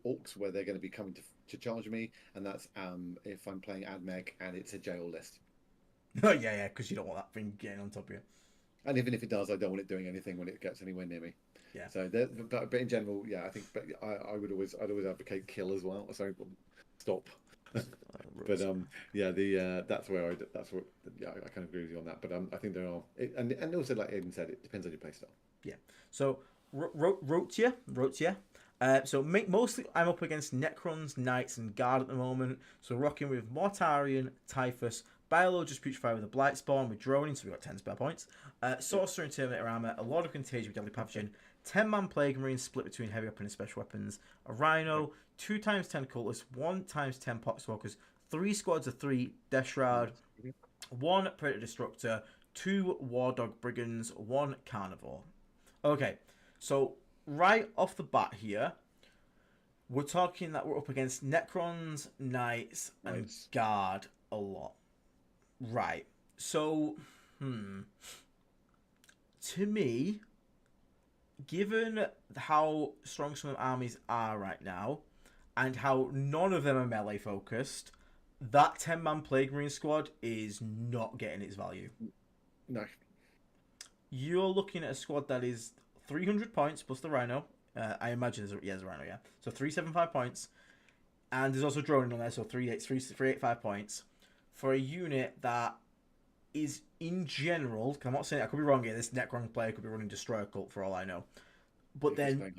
orcs where they're going to be coming to charge me, and that's if I'm playing AdMech and it's a jail list. Oh yeah, because you don't want that thing getting on top of you. And even if it does, I don't want it doing anything when it gets anywhere near me. Yeah. So, but in general, yeah, I think. But I'd always advocate kill as well. Sorry, stop. But yeah, that's where I kind of agree with you on that. But I think there are, and also like Aiden said, it depends on your playstyle. Yeah. So Rotia. So mostly I'm up against Necrons, Knights, and Guard at the moment. So rocking with Mortarion, Typhus, Biologious Putrefy with a Blightspawn with Droning, so we've got 10 spare points. Sorcerer and Terminator Armor, a lot of Contagion with Deadly Pathogen, 10-man Plague Marine split between heavy weapon and special weapons, a Rhino, 2x10 Cultists, 1x10 Poxwalkers, 3 squads of 3 Death Shroud, 1 Predator Destructor, 2 War Dog Brigands, 1 Carnivore. Okay, so right off the bat here, we're talking that we're up against Necrons, Knights, and Guard a lot. Right. So, to me, given how strong some of the armies are right now, and how none of them are melee focused, that 10-man Plague Marine squad is not getting its value. No. You're looking at a squad that is 300 points plus the Rhino. I imagine there's a Rhino, yeah. So 375 points. And there's also Droning on there, so 385 points. For a unit that is, in general, because I'm not saying I could be wrong here, this Necron player could be running Destroyer Cult for all I know. But then,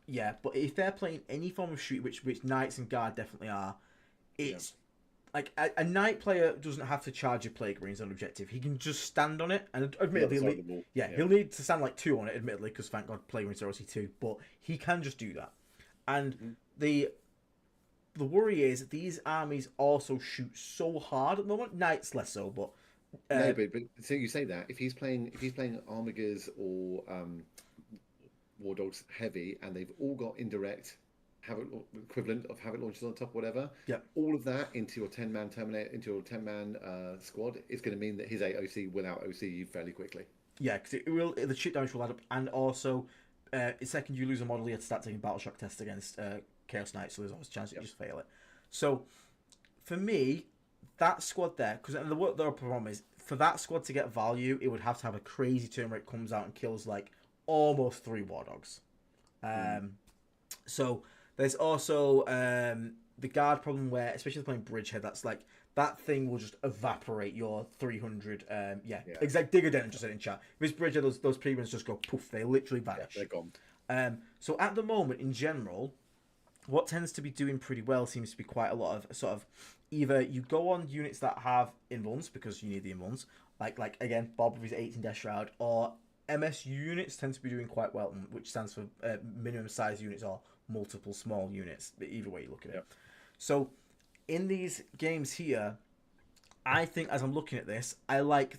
yeah, but if they're playing any form of shoot, which Knights and Guard definitely are, it's like a Knight player doesn't have to charge a Plague Marines on objective. He can just stand on it, and admittedly, he'll need to stand like 2 on it, admittedly, because thank God Plague Marines are obviously 2, but he can just do that. And the worry is these armies also shoot so hard at the moment. Knights less so, but no, but so you say that if he's playing Armigers or War Dogs heavy, and they've all got indirect equivalent of Havoc launchers on top, whatever. Yeah. All of that into your 10-man Terminator, into your 10-man squad is going to mean that his 8 OC will out OC you fairly quickly. Yeah, because the chip damage will add up, and also the second you lose a model, you have to start taking battle shock tests against Chaos Knights, so there's always a chance you just fail it. So for me, that squad there, because the problem is for that squad to get value, it would have to have a crazy turn where it comes out and kills like almost 3 War Dogs. So there's also the Guard problem where, especially playing Bridgehead, that's like that thing will just evaporate your 300. Exactly. Digger Den just said in chat. If it's Bridgehead, those premiums just go poof. They literally vanish. Yeah, they're gone. So at the moment, in general, what tends to be doing pretty well seems to be quite a lot of sort of either you go on units that have invulns because you need the invulns, like again Bob with his 18 Death Shroud, or MSU units tend to be doing quite well, which stands for minimum size units or multiple small units, either way you look at it. So in these games here, I think as I'm looking at this, I like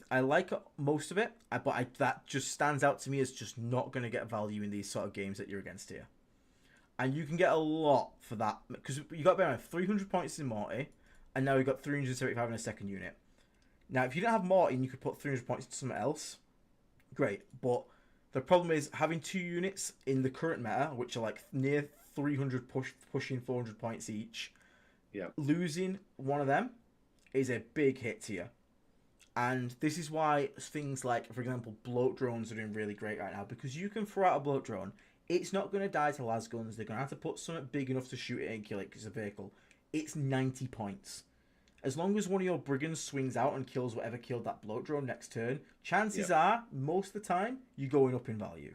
most of it, but that just stands out to me as just not going to get value in these sort of games that you're against here. And you can get a lot for that, because you got to bear in mind 300 points in Morty, and now you've got 375 in a second unit. Now, if you don't have Morty and you could put 300 points into something else, great. But the problem is having 2 units in the current meta, which are like near 300 pushing 400 points each. Yeah. Losing one of them is a big hit to you. And this is why things like, for example, bloat drones are doing really great right now, because you can throw out a bloat drone. It's not going to die to las guns. They're going to have to put something big enough to shoot it and kill it because it's a vehicle. It's 90 points. As long as one of your brigands swings out and kills whatever killed that bloat drone next turn, chances are, most of the time, you're going up in value.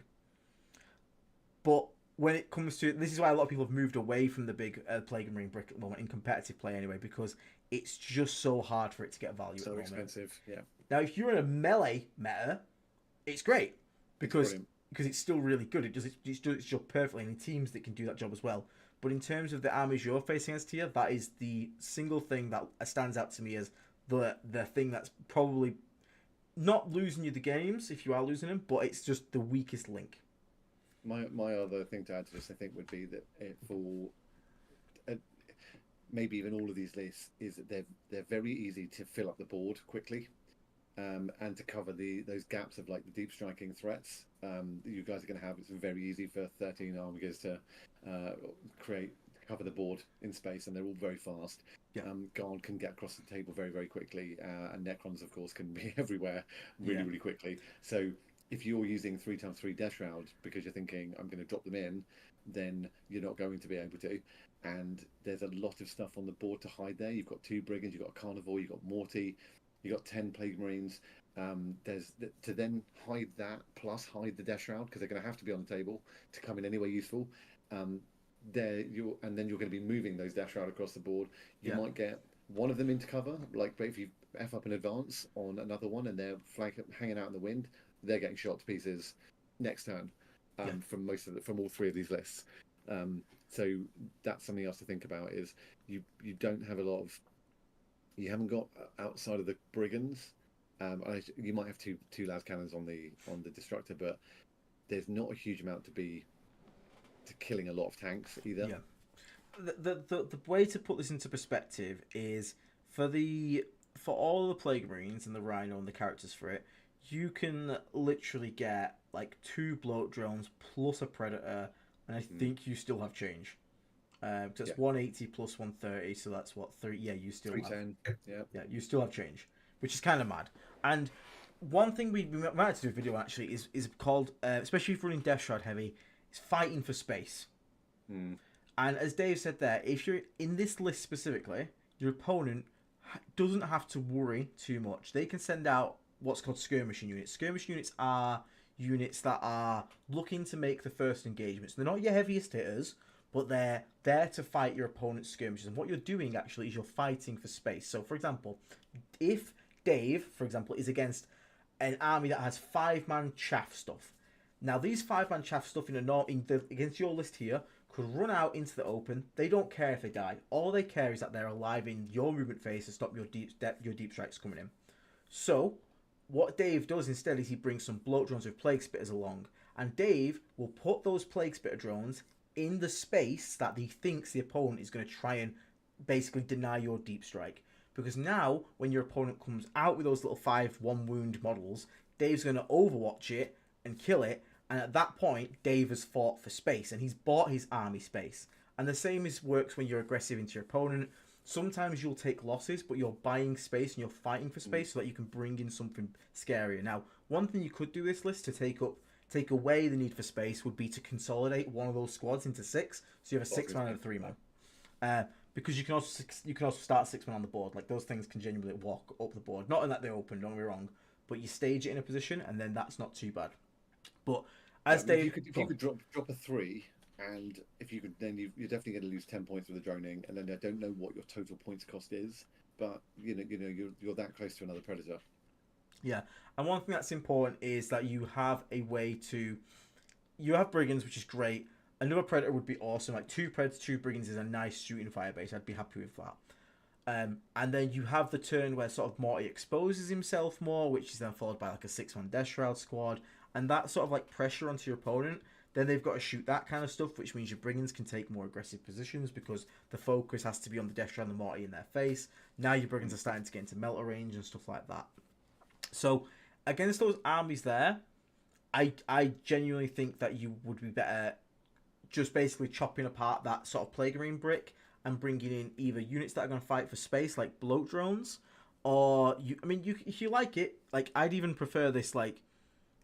But when it comes to... This is why a lot of people have moved away from the big Plague and Marine brick at the moment, in competitive play anyway, because it's just so hard for it to get value at the moment. So expensive, yeah. Now, if you're in a melee meta, it's great, because it's still really good. It does its job perfectly, and in teams that can do that job as well. But in terms of the armies you're facing against here, that is the single thing that stands out to me as the thing that's probably not losing you the games if you are losing them, but it's just the weakest link. My other thing to add to this, I think, would be that for maybe even all of these lists is that they're very easy to fill up the board quickly, and to cover those gaps of like the deep striking threats that you guys are going to have. It's very easy for 13 armigers to cover the board in space, and they're all very fast. Yeah. Guard can get across the table very, very quickly, and Necrons, of course, can be everywhere really, really quickly. So if you're using 3x3 Death Shroud because you're thinking, I'm going to drop them in, then you're not going to be able to. And there's a lot of stuff on the board to hide there. You've got 2 Brigands, you've got a Carnivore, you've got Morty, you've got 10 Plague Marines. There's to then hide that, plus hide the Death Shroud, because they're going to have to be on the table to come in any way useful. And then you're going to be moving those Death Shroud across the board. You might get one of them into cover, like if you F up in advance on another one and they're hanging out in the wind, they're getting shot to pieces next turn from all 3 of these lists. So that's something else to think about, is you don't have you haven't got outside of the Brigands. You might have two las cannons on the Destructor, but there's not a huge amount to killing a lot of tanks either. Yeah. The way to put this into perspective is for all the Plague Marines and the Rhino and the characters for it, you can literally get like 2 bloat drones plus a Predator, and I think you still have change. Because it's 180 plus 130, so that's what 3. Yeah, you still 310. Yeah, you still have change, which is kind of mad. And one thing we might have to do a video on actually is called, especially if running Death Shroud heavy, is fighting for space. And as Dave said there, if you're in this list specifically, your opponent doesn't have to worry too much. They can send out what's called skirmishing units. Skirmishing units are units that are looking to make the first engagements. They're not your heaviest hitters, but they're there to fight your opponent's skirmishes. And what you're doing actually is you're fighting for space. So, for example, if Dave, for example, is against an army that has 5-man chaff stuff. Now, these 5-man chaff stuff against your list here could run out into the open. They don't care if they die. All they care is that they're alive in your movement phase to stop your deep strikes coming in. So, what Dave does instead is he brings some bloat drones with Plague Spitters along. And Dave will put those Plague Spitter drones in the space that he thinks the opponent is going to try and basically deny your deep strike. Because now, when your opponent comes out with those little 5 1-wound models, Dave's going to overwatch it and kill it. And at that point, Dave has fought for space, and he's bought his army space. And the same works when you're aggressive into your opponent. Sometimes you'll take losses, but you're buying space and you're fighting for space so that you can bring in something scarier. Now, one thing you could do this list to take away the need for space would be to consolidate one of those squads into 6, so you have a 6-man and a 3-man. Because you can also start 6-man on the board. Like, those things can genuinely walk up the board. Not in that they open, don't get me wrong, but you stage it in a position, and then that's not too bad. But as Dave, if you could drop a 3, and if you could, then you're definitely going to lose 10 points with the droning. And then I don't know what your total points cost is, but you're that close to another Predator. Yeah, and one thing that's important is that you have a way to... You have Brigands, which is great. Another Predator would be awesome. Like 2 Predators, 2 Brigands is a nice shooting firebase. I'd be happy with that. And then you have the turn where sort of Morty exposes himself more, which is then followed by like a 6-man Death Shroud squad. And that sort of like pressure onto your opponent. Then they've got to shoot that kind of stuff, which means your Brigands can take more aggressive positions because the focus has to be on the Death Shroud and the Morty in their face. Now your Brigands are starting to get into melter range and stuff like that. So against those armies there, I genuinely think that you would be better just basically chopping apart that sort of Plague Marine brick and bringing in either units that are going to fight for space, like bloat drones, or if you like it, like I'd even prefer this, like,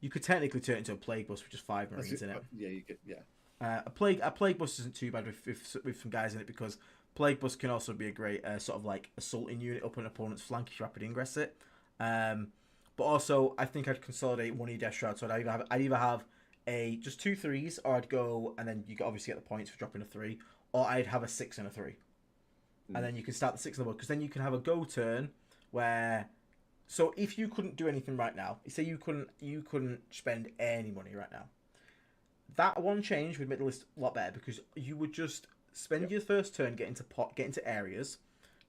you could technically turn it into a Plague Bus with just 5 Marines in it. Yeah, you could. Yeah. A plague bus isn't too bad with some guys in it, because plague bus can also be a great sort of like assaulting unit up an opponent's flank if you rapid ingress it. But also I think I'd consolidate one of your Death Shroud, so I'd either have a just 2 3s, or I'd go, and then you obviously get the points for dropping a 3, or I'd have a 6 and a 3, and then you can start the 6 on the board, because then you can have a go turn where. So if you couldn't do anything right now, say you couldn't spend any money right now, that one change would make the list a lot better, because you would just spend your first turn, get into areas,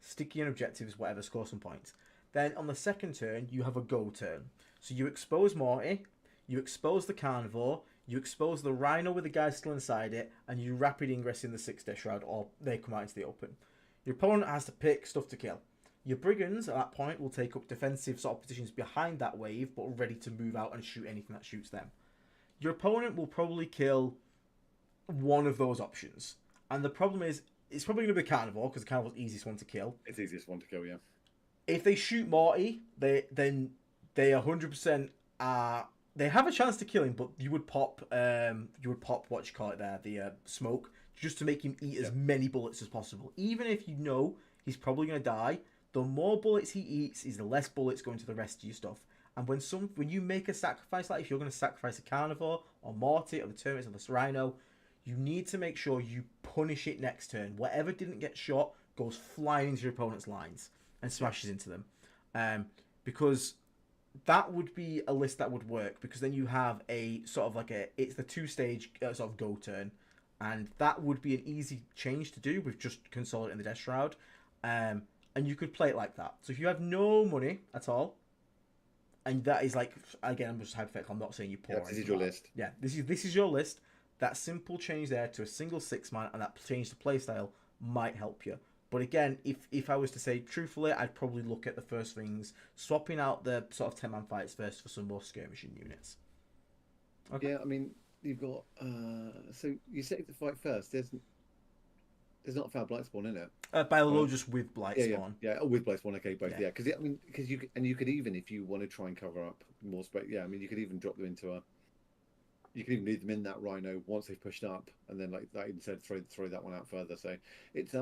stick your objectives, whatever, score some points. Then on the second turn, you have a go turn. So you expose Morty, you expose the Carnivore, you expose the Rhino with the guy still inside it, and you rapid ingress in the 6 Death Shroud, or they come out into the open. Your opponent has to pick stuff to kill. Your Brigands, at that point, will take up defensive sort of positions behind that wave, but ready to move out and shoot anything that shoots them. Your opponent will probably kill one of those options. And the problem is, it's probably going to be Carnivore, because the Carnivore's the easiest one to kill. It's the easiest one to kill, yeah. If they shoot Morty, then they 100% are... They have a chance to kill him, but you would pop what you call it there, the smoke, just to make him eat as many bullets as possible. Even if you know he's probably going to die, the more bullets he eats is the less bullets going to the rest of your stuff. And when you make a sacrifice, like if you're going to sacrifice a Carnivore or Morty or the Termites or the Rhino, you need to make sure you punish it next turn. Whatever didn't get shot goes flying into your opponent's lines and smashes into them. Because that would be a list that would work, because then you have a sort of like it's the 2-stage sort of go turn, and that would be an easy change to do with just consolidating the Death Shroud. And you could play it like that. So if you have no money at all, and that is like, again, I'm just hypothetical, I'm not saying you poor. Yeah, this is your list. Yeah, this is your list. That simple change there to a single 6-man, and that change to playstyle might help you. But again, if I was to say truthfully, I'd probably look at the first things, swapping out the sort of 10-man fights first for some more skirmishing units. Okay. Yeah, I mean, you've got so you set the fight first. There's not a foul Blightspawn in it. By law, just with Blightspawn. Yeah, with Blightspawn. Okay, both. Yeah, because you could even, if you want to try and cover up more space. Yeah, I mean, you could even drop them into a. You could even leave them in that Rhino once they've pushed up, and then like that instead throw that one out further. So it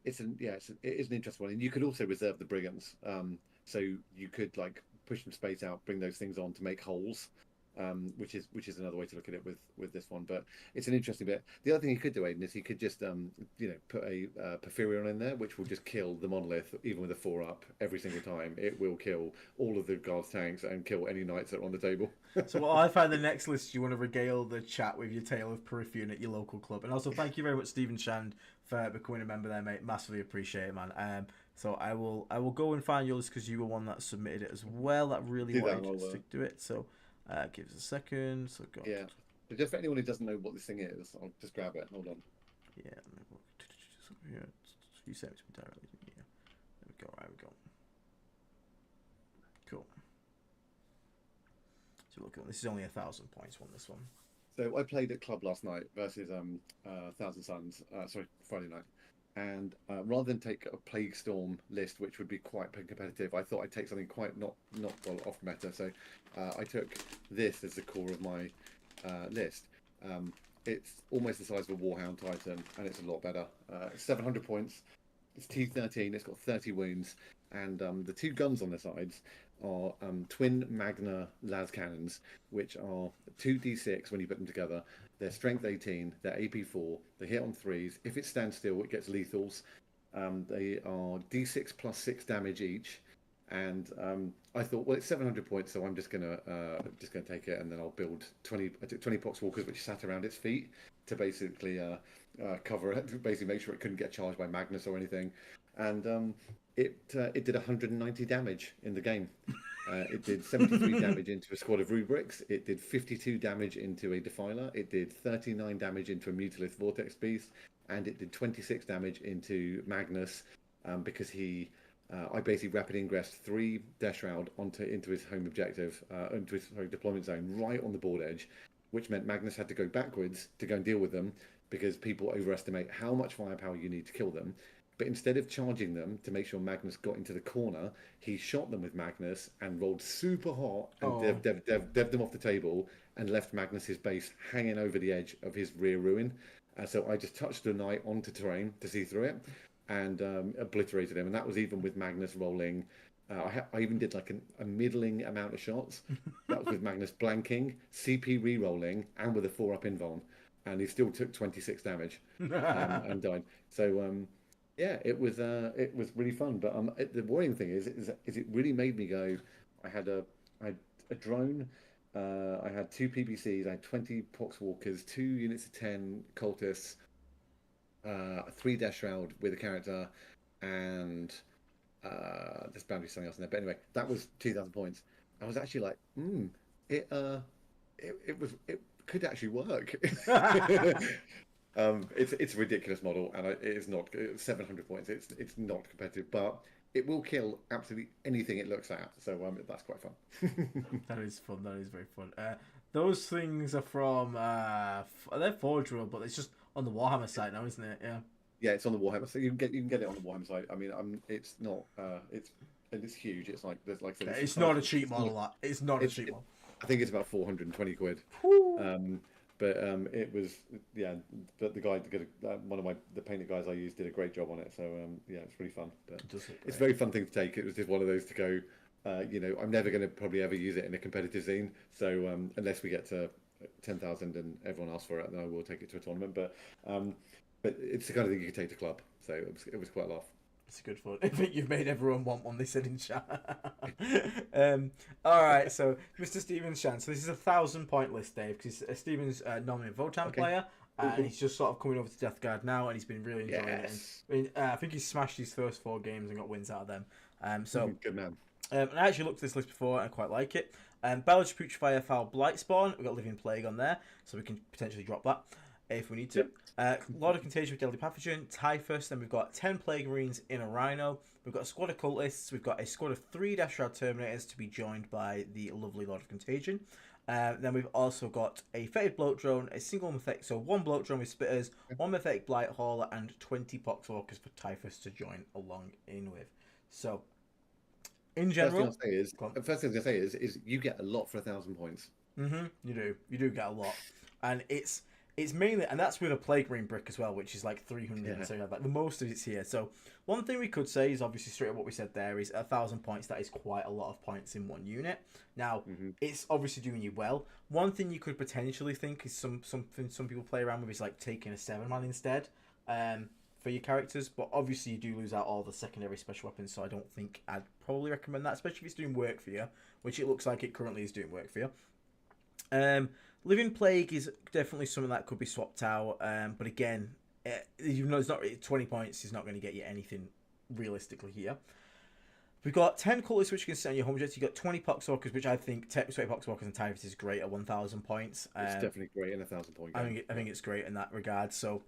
is an interesting one, and you could also reserve the Brigands. So you could like push some space out, bring those things on to make holes. Which is another way to look at it with this one, but it's an interesting bit. The other thing you could do, Aiden, is you could just put a Porphyrion in there, which will just kill the monolith even with a 4-up every single time. It will kill all of the guards' tanks and kill any knights that are on the table. So what I find the next list, you want to regale the chat with your tale of Periphion at your local club, and also thank you very much, Stephen Shand, for becoming a member there, mate. Massively appreciate it, man. So I will go and find yours, because you were one that submitted it as well. That really wanted to stick to it. So. Give us a second. So go. Yeah. But just for anyone who doesn't know what this thing is, I'll just grab it. Hold on. Yeah. Here. You sent it to me directly. Yeah. There we go. Right, we go. Cool. So look, this is only 1,000 points on this one. So I played at club last night versus Thousand Suns. Friday night. And rather than take a Plague Storm list, which would be quite competitive, I thought I'd take something quite not well off meta. So I took this as the core of my list. It's almost the size of a Warhound Titan, and it's a lot better. 700 points. It's T13. It's got 30 wounds, and the 2 guns on the sides are twin Magna las cannons, which are 2d6 when you put them together. They're strength 18, they're AP 4, they hit on 3s. If it stands still, it gets lethals. They are d6 plus 6 damage each. And I thought, well, it's 700 points, so I'm just gonna take it, and then I'll build 20. I took 20 Poxwalkers, which sat around its feet to basically cover it, to basically make sure it couldn't get charged by Magnus or anything. And it did 190 damage in the game. It did 73 damage into a squad of Rubrics. It did 52 damage into a Defiler. It did 39 damage into a Mutalith Vortex Beast, and it did 26 damage into Magnus because I basically rapid ingressed 3 Death Shroud into his home objective, into his deployment zone, right on the board edge, which meant Magnus had to go backwards to go and deal with them, because people overestimate how much firepower you need to kill them. But instead of charging them to make sure Magnus got into the corner, he shot them with Magnus and rolled super hot and Oh. devved them off the table and left Magnus's base hanging over the edge of his rear ruin. So I just touched the knight onto terrain to see through it and obliterated him. And that was even with Magnus rolling. I even did like a middling amount of shots. That was with Magnus blanking, CP re-rolling, and with a 4-up invuln. And he still took 26 damage and died. So yeah, it was really fun. But the worrying thing is it really made me go. I had a drone. I had 2 PBCs. I had 20 Poxwalkers, 2 units of 10 cultists, 3 Death Shroud with a character, and there's bound to be something else in there. But anyway, that was 2,000 points. I was actually like, it could actually work. It's a ridiculous model, and it is not 700 points. It's not competitive, but it will kill absolutely anything it looks at. So that's quite fun. That is fun. That is very fun. Those things are from they're Forge World, but it's just on the Warhammer site now, isn't it? Yeah. Yeah, it's on the Warhammer. So you can get it on the Warhammer site. I mean, it's not it's huge. It's like there's like It's not a cheap model. It's not a cheap model. I think it's about 420 quid. But it was But the guy, one of the painter guys I used, did a great job on it. So yeah, it's really fun. But it's a very fun thing to take. It was just one of those to go. I'm never going to probably ever use it in a competitive scene. So unless we get to 10,000 and everyone asks for it, then I will take it to a tournament. But it's the kind of thing you can take to club. So it was quite a laugh. It's good fun. I think you've made everyone want one, they said in chat. All right, so Mr. Stephen Shan. So this is a 1,000-point list, Dave, because Stephen's normally a Votan player, and he's just sort of coming over to Death Guard now, and he's been really enjoying it. And, I think he's smashed his first 4 games and got wins out of them. Good man. And I actually looked at this list before, and I quite like it. Belge Putrefire, Foul, Blightspawn. We've got Living Plague on there, so we can potentially drop that if we need to. Lord of Contagion with Deadly Pathogen, Typhus, then we've got 10 Plague Marines in a Rhino, we've got a squad of Cultists, we've got a squad of 3 Death Shroud Terminators to be joined by the lovely Lord of Contagion. Then we've also got a Fetid Bloat Drone, a single Methodic, so 1 Bloat Drone with Spitters, 1 Methodic Blight Hauler, and 20 Poxwalkers for Typhus to join along in with. So, in general... First thing I was going to say is you get a lot for 1,000 points. You do get a lot. And it's mainly, and that's with a Plague Marine brick as well, which is like 300 and so like the most of it's here. So one thing we could say is obviously straight up what we said there is 1,000 points. That is quite a lot of points in one unit. Now it's obviously doing you well. One thing you could potentially think is something some people play around with is like taking a 7-man instead for your characters, but obviously you do lose out all the secondary special weapons. So I don't think I'd probably recommend that, especially if it's doing work for you, which it looks like it currently is doing work for you. Living Plague is definitely something that could be swapped out, but again, even though it's not 20 points, is not going to get you anything realistically here. We've got 10 Cultists which you can set on your home jets. You've got 20 Poxwalkers, which I think 20 Poxwalkers and Typhus is great at 1,000 points. It's definitely great in a 1,000-point game. I think it's great in that regard. So,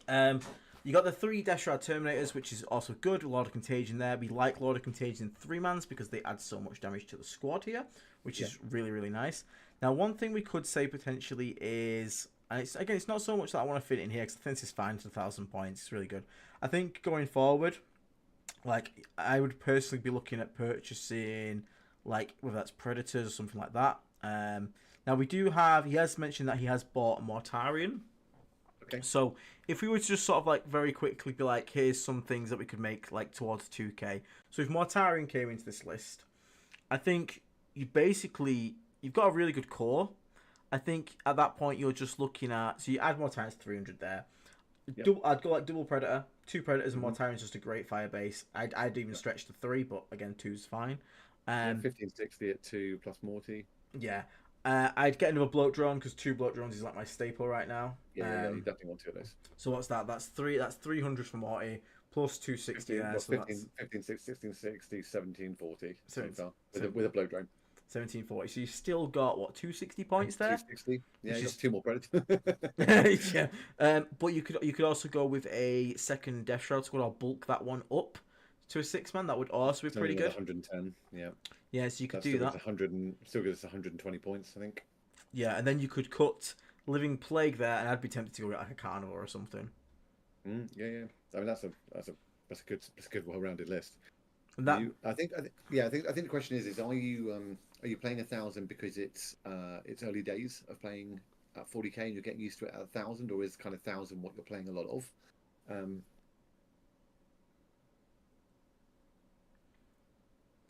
you got the 3 Death Shroud Terminators, which is also good. Lord of Contagion there. We like Lord of Contagion 3-mans because they add so much damage to the squad here, which is really, really nice. Now, one thing we could say potentially is, and it's not so much that I want to fit it in here because I think this is fine to 1,000 points. It's really good. I think going forward, like I would personally be looking at purchasing, like whether that's Predators or something like that. Now we do have. He has mentioned that he has bought a Mortarion. Okay. So if we were to just sort of like very quickly be like, here's some things that we could make like towards 2K. So if Mortarion came into this list, I think you've got a really good core. I think at that point you're just looking at, so you add Mortarion to 300 there. Yep. I'd go like double Predator, 2 Predators and Mortarion is just a great fire base. I'd even stretch to 3, but again 2's fine. 1560 at 2 plus Morty. Yeah. I'd get another Bloat Drone because 2 Bloat Drones is like my staple right now. Yeah, you definitely want 2 of those. So what's that? That's 300 for Morty plus 260 there. So 1560, 1740 with a Bloat Drone. 1740. So you've still got what, 260 points there? 260. Yeah, just 2 more Predators. Yeah. But you could also go with a second Death Shroud squad or bulk that one up to a 6-man. That would also be pretty good. 110. Yeah. Yeah, so you could do that. Still gives us 120 points, I think. Yeah, and then you could cut Living Plague there, and I'd be tempted to go with like a Carnivore or something. Yeah. I mean, that's a good well-rounded list. And that I think the question is are you playing 1,000 because it's early days of playing at 40k and you're getting used to it at 1,000, or is kind of 1,000 what you're playing a lot of? Um,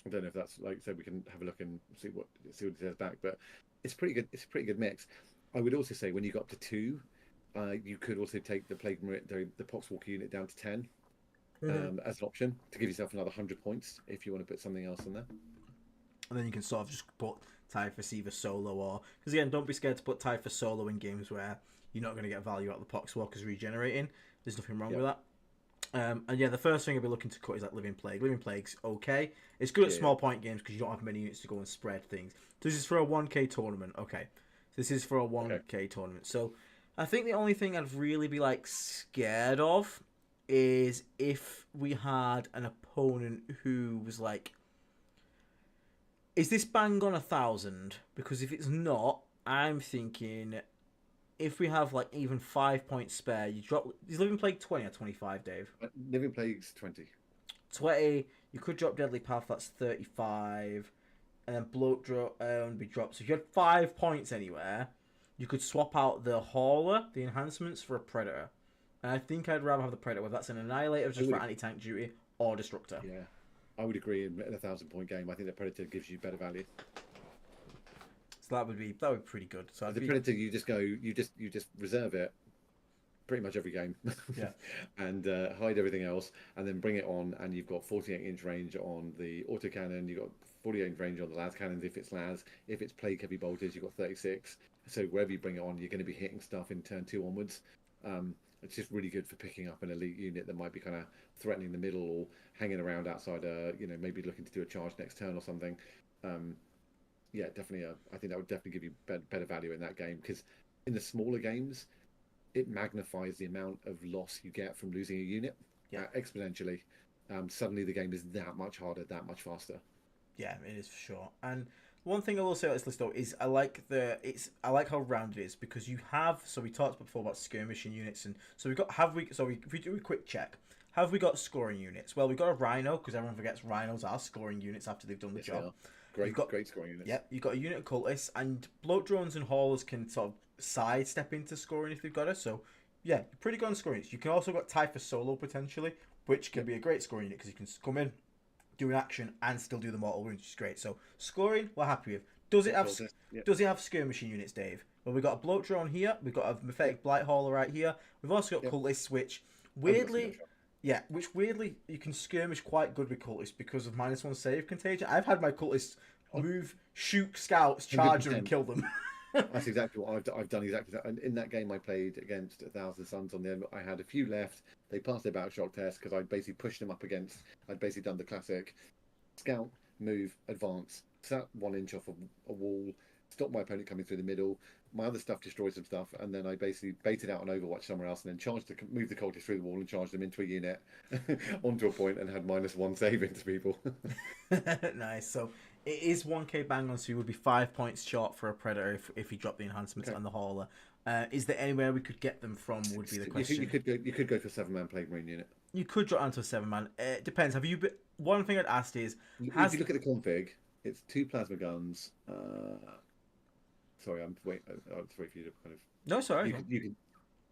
I don't know if that's like so we can have a look and see what it says back, but it's pretty good. It's a pretty good mix. I would also say when you got up to two, you could also take the the Poxwalker unit down to 10 as an option to give yourself another 100 points if you want to put something else on there. and then you can sort of just put Typhus either solo or... Because again, don't be scared to put Typhus solo in games where you're not going to get value out of the Poxwalkers regenerating. There's nothing wrong with that. And yeah, the first thing I'll be looking to cut is that Living Plague. Living Plague's okay. It's good at small point games because you don't have many units to go and spread things. So this is for a 1k tournament. Okay. This is for a 1k tournament. So I think the only thing I'd really be like scared of is if we had an opponent who was like, is this bang on 1,000? Because if it's not, I'm thinking if we have like even 5 points spare, you drop. Is Living Plague 20 or 25, Dave? Living Plague's 20. 20. You could drop Deadly Path. That's 35, and then Bloat be dropped. So if you had 5 points anywhere, you could swap out the Hauler, the enhancements, for a Predator. And I think I'd rather have the Predator, whether that's an Annihilator just for anti-tank duty or Destructor. Yeah, I would agree. In a 1,000-point game, I think the Predator gives you better value. So that would be pretty good. So the Predator, you just reserve it pretty much every game, and hide everything else, and then bring it on, and you've got 48-inch range on the autocannon, you've got 48-inch range on the las cannons if it's las. If it's plague heavy bolters, you've got 36. So wherever you bring it on, you're going to be hitting stuff in turn 2 onwards. It's just really good for picking up an elite unit that might be kind of threatening the middle or hanging around outside, maybe looking to do a charge next turn or something. Yeah, definitely. I think that would definitely give you better value in that game, because in the smaller games, it magnifies the amount of loss you get from losing a unit exponentially. Suddenly, the game is that much harder, that much faster. Yeah, it is for sure. And one thing I will say about this list though is I like how rounded it is, because you have, so we talked before about skirmishing units, and so if we do a quick check, have we got scoring units? Well, we got a Rhino, because everyone forgets Rhinos are scoring units after they've done the job. Great scoring units. Yep, you've got a unit of cultists, and bloat drones and haulers can sort of sidestep into scoring if they've got it. So yeah, you're pretty good on scoring units. You can also got Typhus solo potentially, which can be a great scoring unit because you can come in, do an action, and still do the mortal wounds, which is great. So scoring, we're happy with. Does it have skirmishing units, Dave? Well, we've got a bloat drone here. We've got a Mephitic Blight hauler right here. We've also got cultists, which weirdly you can skirmish quite good with cultists because of -1 save contagion. I've had my cultists move, shoot scouts, charge them, and kill them. That's exactly what I've done. Exactly that. And in that game I played against 1,000 Suns on the end, I had a few left. They passed their battle shock test because I'd basically pushed them up against. I'd basically done the classic scout, move, advance, sat 1 inch off a wall, stopped my opponent coming through the middle. My other stuff destroyed some stuff, and then I basically baited out an Overwatch somewhere else, and then moved the cultists through the wall and charged them into a unit onto a point, and had -1 save into people. Nice. So it is 1k bang on, so you would be 5 points short for a Predator if you drop the enhancements and the hauler. Is there anywhere we could get them from? Would be the question. You could go for a 7-man Plague Marine unit. You could drop onto a 7-man. It depends. One thing I'd ask is, if you look at the config, it's 2 plasma guns. Sorry, I'll just wait for you to kind of. No, sorry. You can.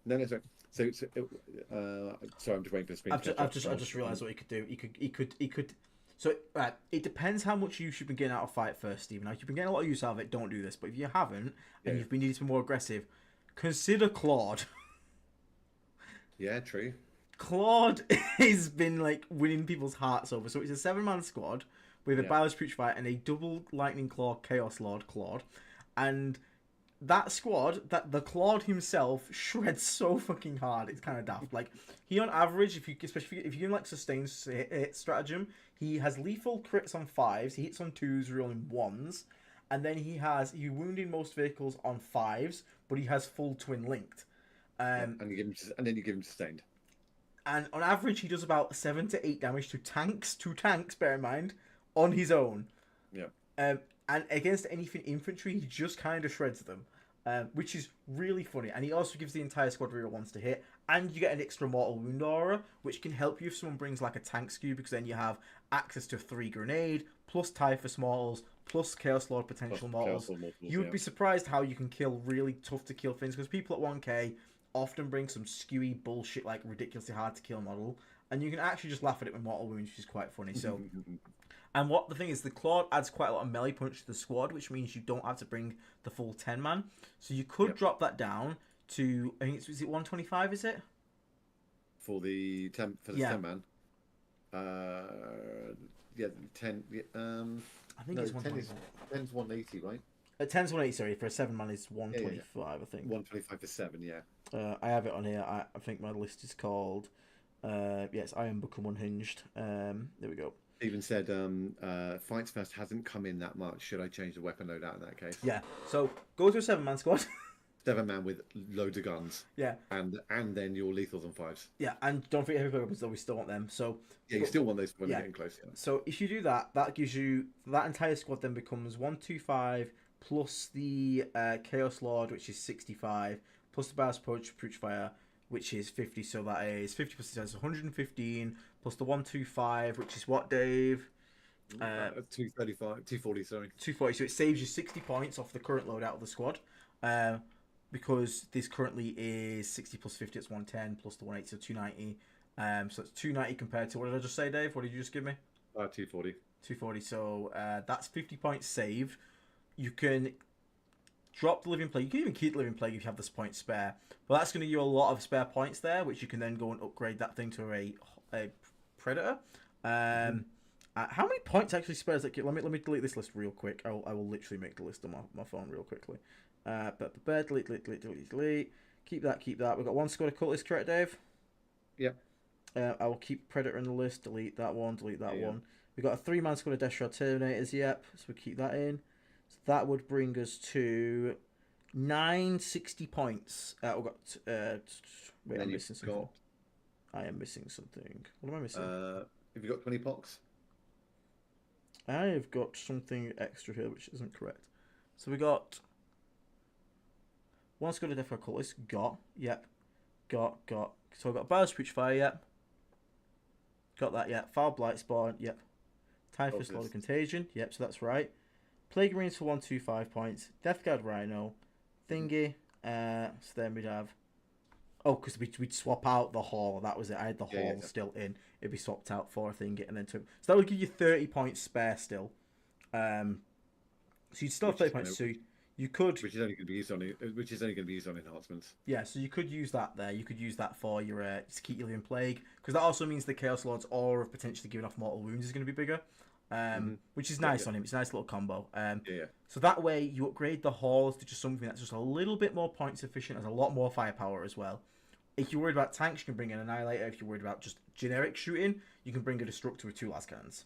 No, sorry. So sorry, I'm just waiting for the screen. I've just realised what you could do. You could. So it depends how much use you've been getting out of fight first, Stephen. Now, if you've been getting a lot of use out of it, don't do this. But if you haven't, and you've been needing to be more aggressive, consider Claude. Yeah, true. Claude has been like winning people's hearts over. So it's a 7-man squad with a Bio's Preach and a double Lightning Claw Chaos Lord Claude. And that squad, the Claude himself shreds so fucking hard. It's kind of daft. Like, he on average, especially if you like sustained hit stratagem, he has lethal crits on 5s, he hits on 2s, rolling 1s, and then he wounded most vehicles on 5s, but he has full twin linked. And then you give him sustained. And on average, he does about 7 to 8 damage to tanks, bear in mind, on his own. Yeah. And against anything infantry, he just kind of shreds them, which is really funny. And he also gives the entire squad reroll once to hit, And you get an extra mortal wound aura, which can help you if someone brings like a tank skew, because then you have access to 3 grenade, plus Typhus mortals, plus Chaos Lord potential mortals. You would be surprised how you can kill really tough to kill things, because people at 1k often bring some skewy bullshit, like ridiculously hard to kill model, and you can actually just laugh at it with mortal wounds, which is quite funny. So, and what the thing is, the Claude adds quite a lot of melee punch to the squad, which means you don't have to bring the full 10 man. So you could drop that down to, I think is it 125? Is it for the 10 10 man? Yeah, 10. I think it's 125. 10's 180, right? 10's 180. Sorry, for a 7 man is 125. I think 125 for 7. Yeah. I have it on here. I think my list is called. Yes, I am Become Unhinged. There we go. Even said, Fights First hasn't come in that much. Should I change the weapon loadout in that case? Yeah. So go to a 7 man squad. 7 man with loads of guns. Yeah. And then your lethals and 5s. Yeah, and don't forget heavy weapons, though. We still want them. So yeah, you still want those when they're getting close. Yeah. So if you do that, that gives you that entire squad then becomes 125 plus the Chaos Lord, which is 65, plus the Bar's Putrefier, which is 50. So that is 50 plus 115 plus the 125, which is what, Dave? 235, 240. Sorry. 240. So it saves you 60 points off the current loadout of the squad. Because this currently is 60 plus 50, it's 110 plus the 180, so 290. So it's 290 compared to, what did I just say, Dave? What did you just give me? 240. 240. So that's 50 points saved. You can drop the Living Plague. You can even keep the Living Plague if you have this point spare. But that's going to give you a lot of spare points there, which you can then go and upgrade that thing to a Predator. How many points actually spares that? Let me delete this list real quick. I will literally make the list on my phone real quickly. Delete. Keep that. We've got 1 squad of cultists, correct, Dave? Yep. I will keep Predator in the list. Delete that one. One. We've got a 3-man squad of Death Shroud Terminators, yep. So we'll keep that in. So that would bring us to 960 points. We've got... wait, I'm missing something. I am missing something. What am I missing? Have you got 20 pox? I have got something extra here, which isn't correct. So we got... 1 squad of Death Shroud Cultists. Yep. Got. So I've got Bar's Putrefier, yep. Got that, yep. Foul Blight Spawn, yep. Typhus Lord of Contagion, yep, so that's right. Plague Marines for 125 points. Death Guard Rhino. Thingy. So then we'd have... Oh, because we'd swap out the Hall. That was it. I had the Hall still in. It'd be swapped out for a Thingy and then two. So that would give you 30 points spare still. So you'd still have 30 points. So you could... Which is only going to be used on enhancements. Yeah, so you could use that there. You could use that for your to keep your Living Plague, because that also means the Chaos Lord's aura of potentially giving off mortal wounds is going to be bigger, which is nice on him. It's a nice little combo. So that way you upgrade the Halls to just something that's just a little bit more points efficient, has a lot more firepower as well. If you're worried about tanks, you can bring an Annihilator. If you're worried about just generic shooting, you can bring a Destructor with 2 las cannons.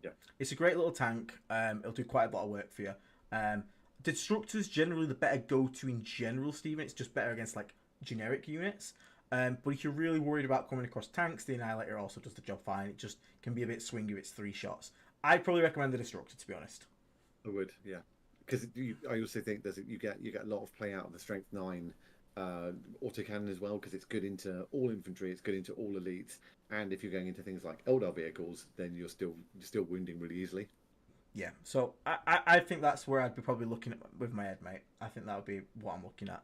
Yeah, it's a great little tank. It'll do quite a lot of work for you. Destructor's generally the better go-to in general, Stephen. It's just better against like generic units. But if you're really worried about coming across tanks, the Annihilator also does the job fine. It just can be a bit swingy with its 3 shots. I'd probably recommend the Destructor, to be honest. I would, yeah, because I also think you get a lot of play out of the Strength 9 autocannon as well, because it's good into all infantry, it's good into all elites, and if you're going into things like Eldar vehicles, then you're still wounding really easily. Yeah, so I think that's where I'd be probably looking at with my head, mate. I think that would be what I'm looking at.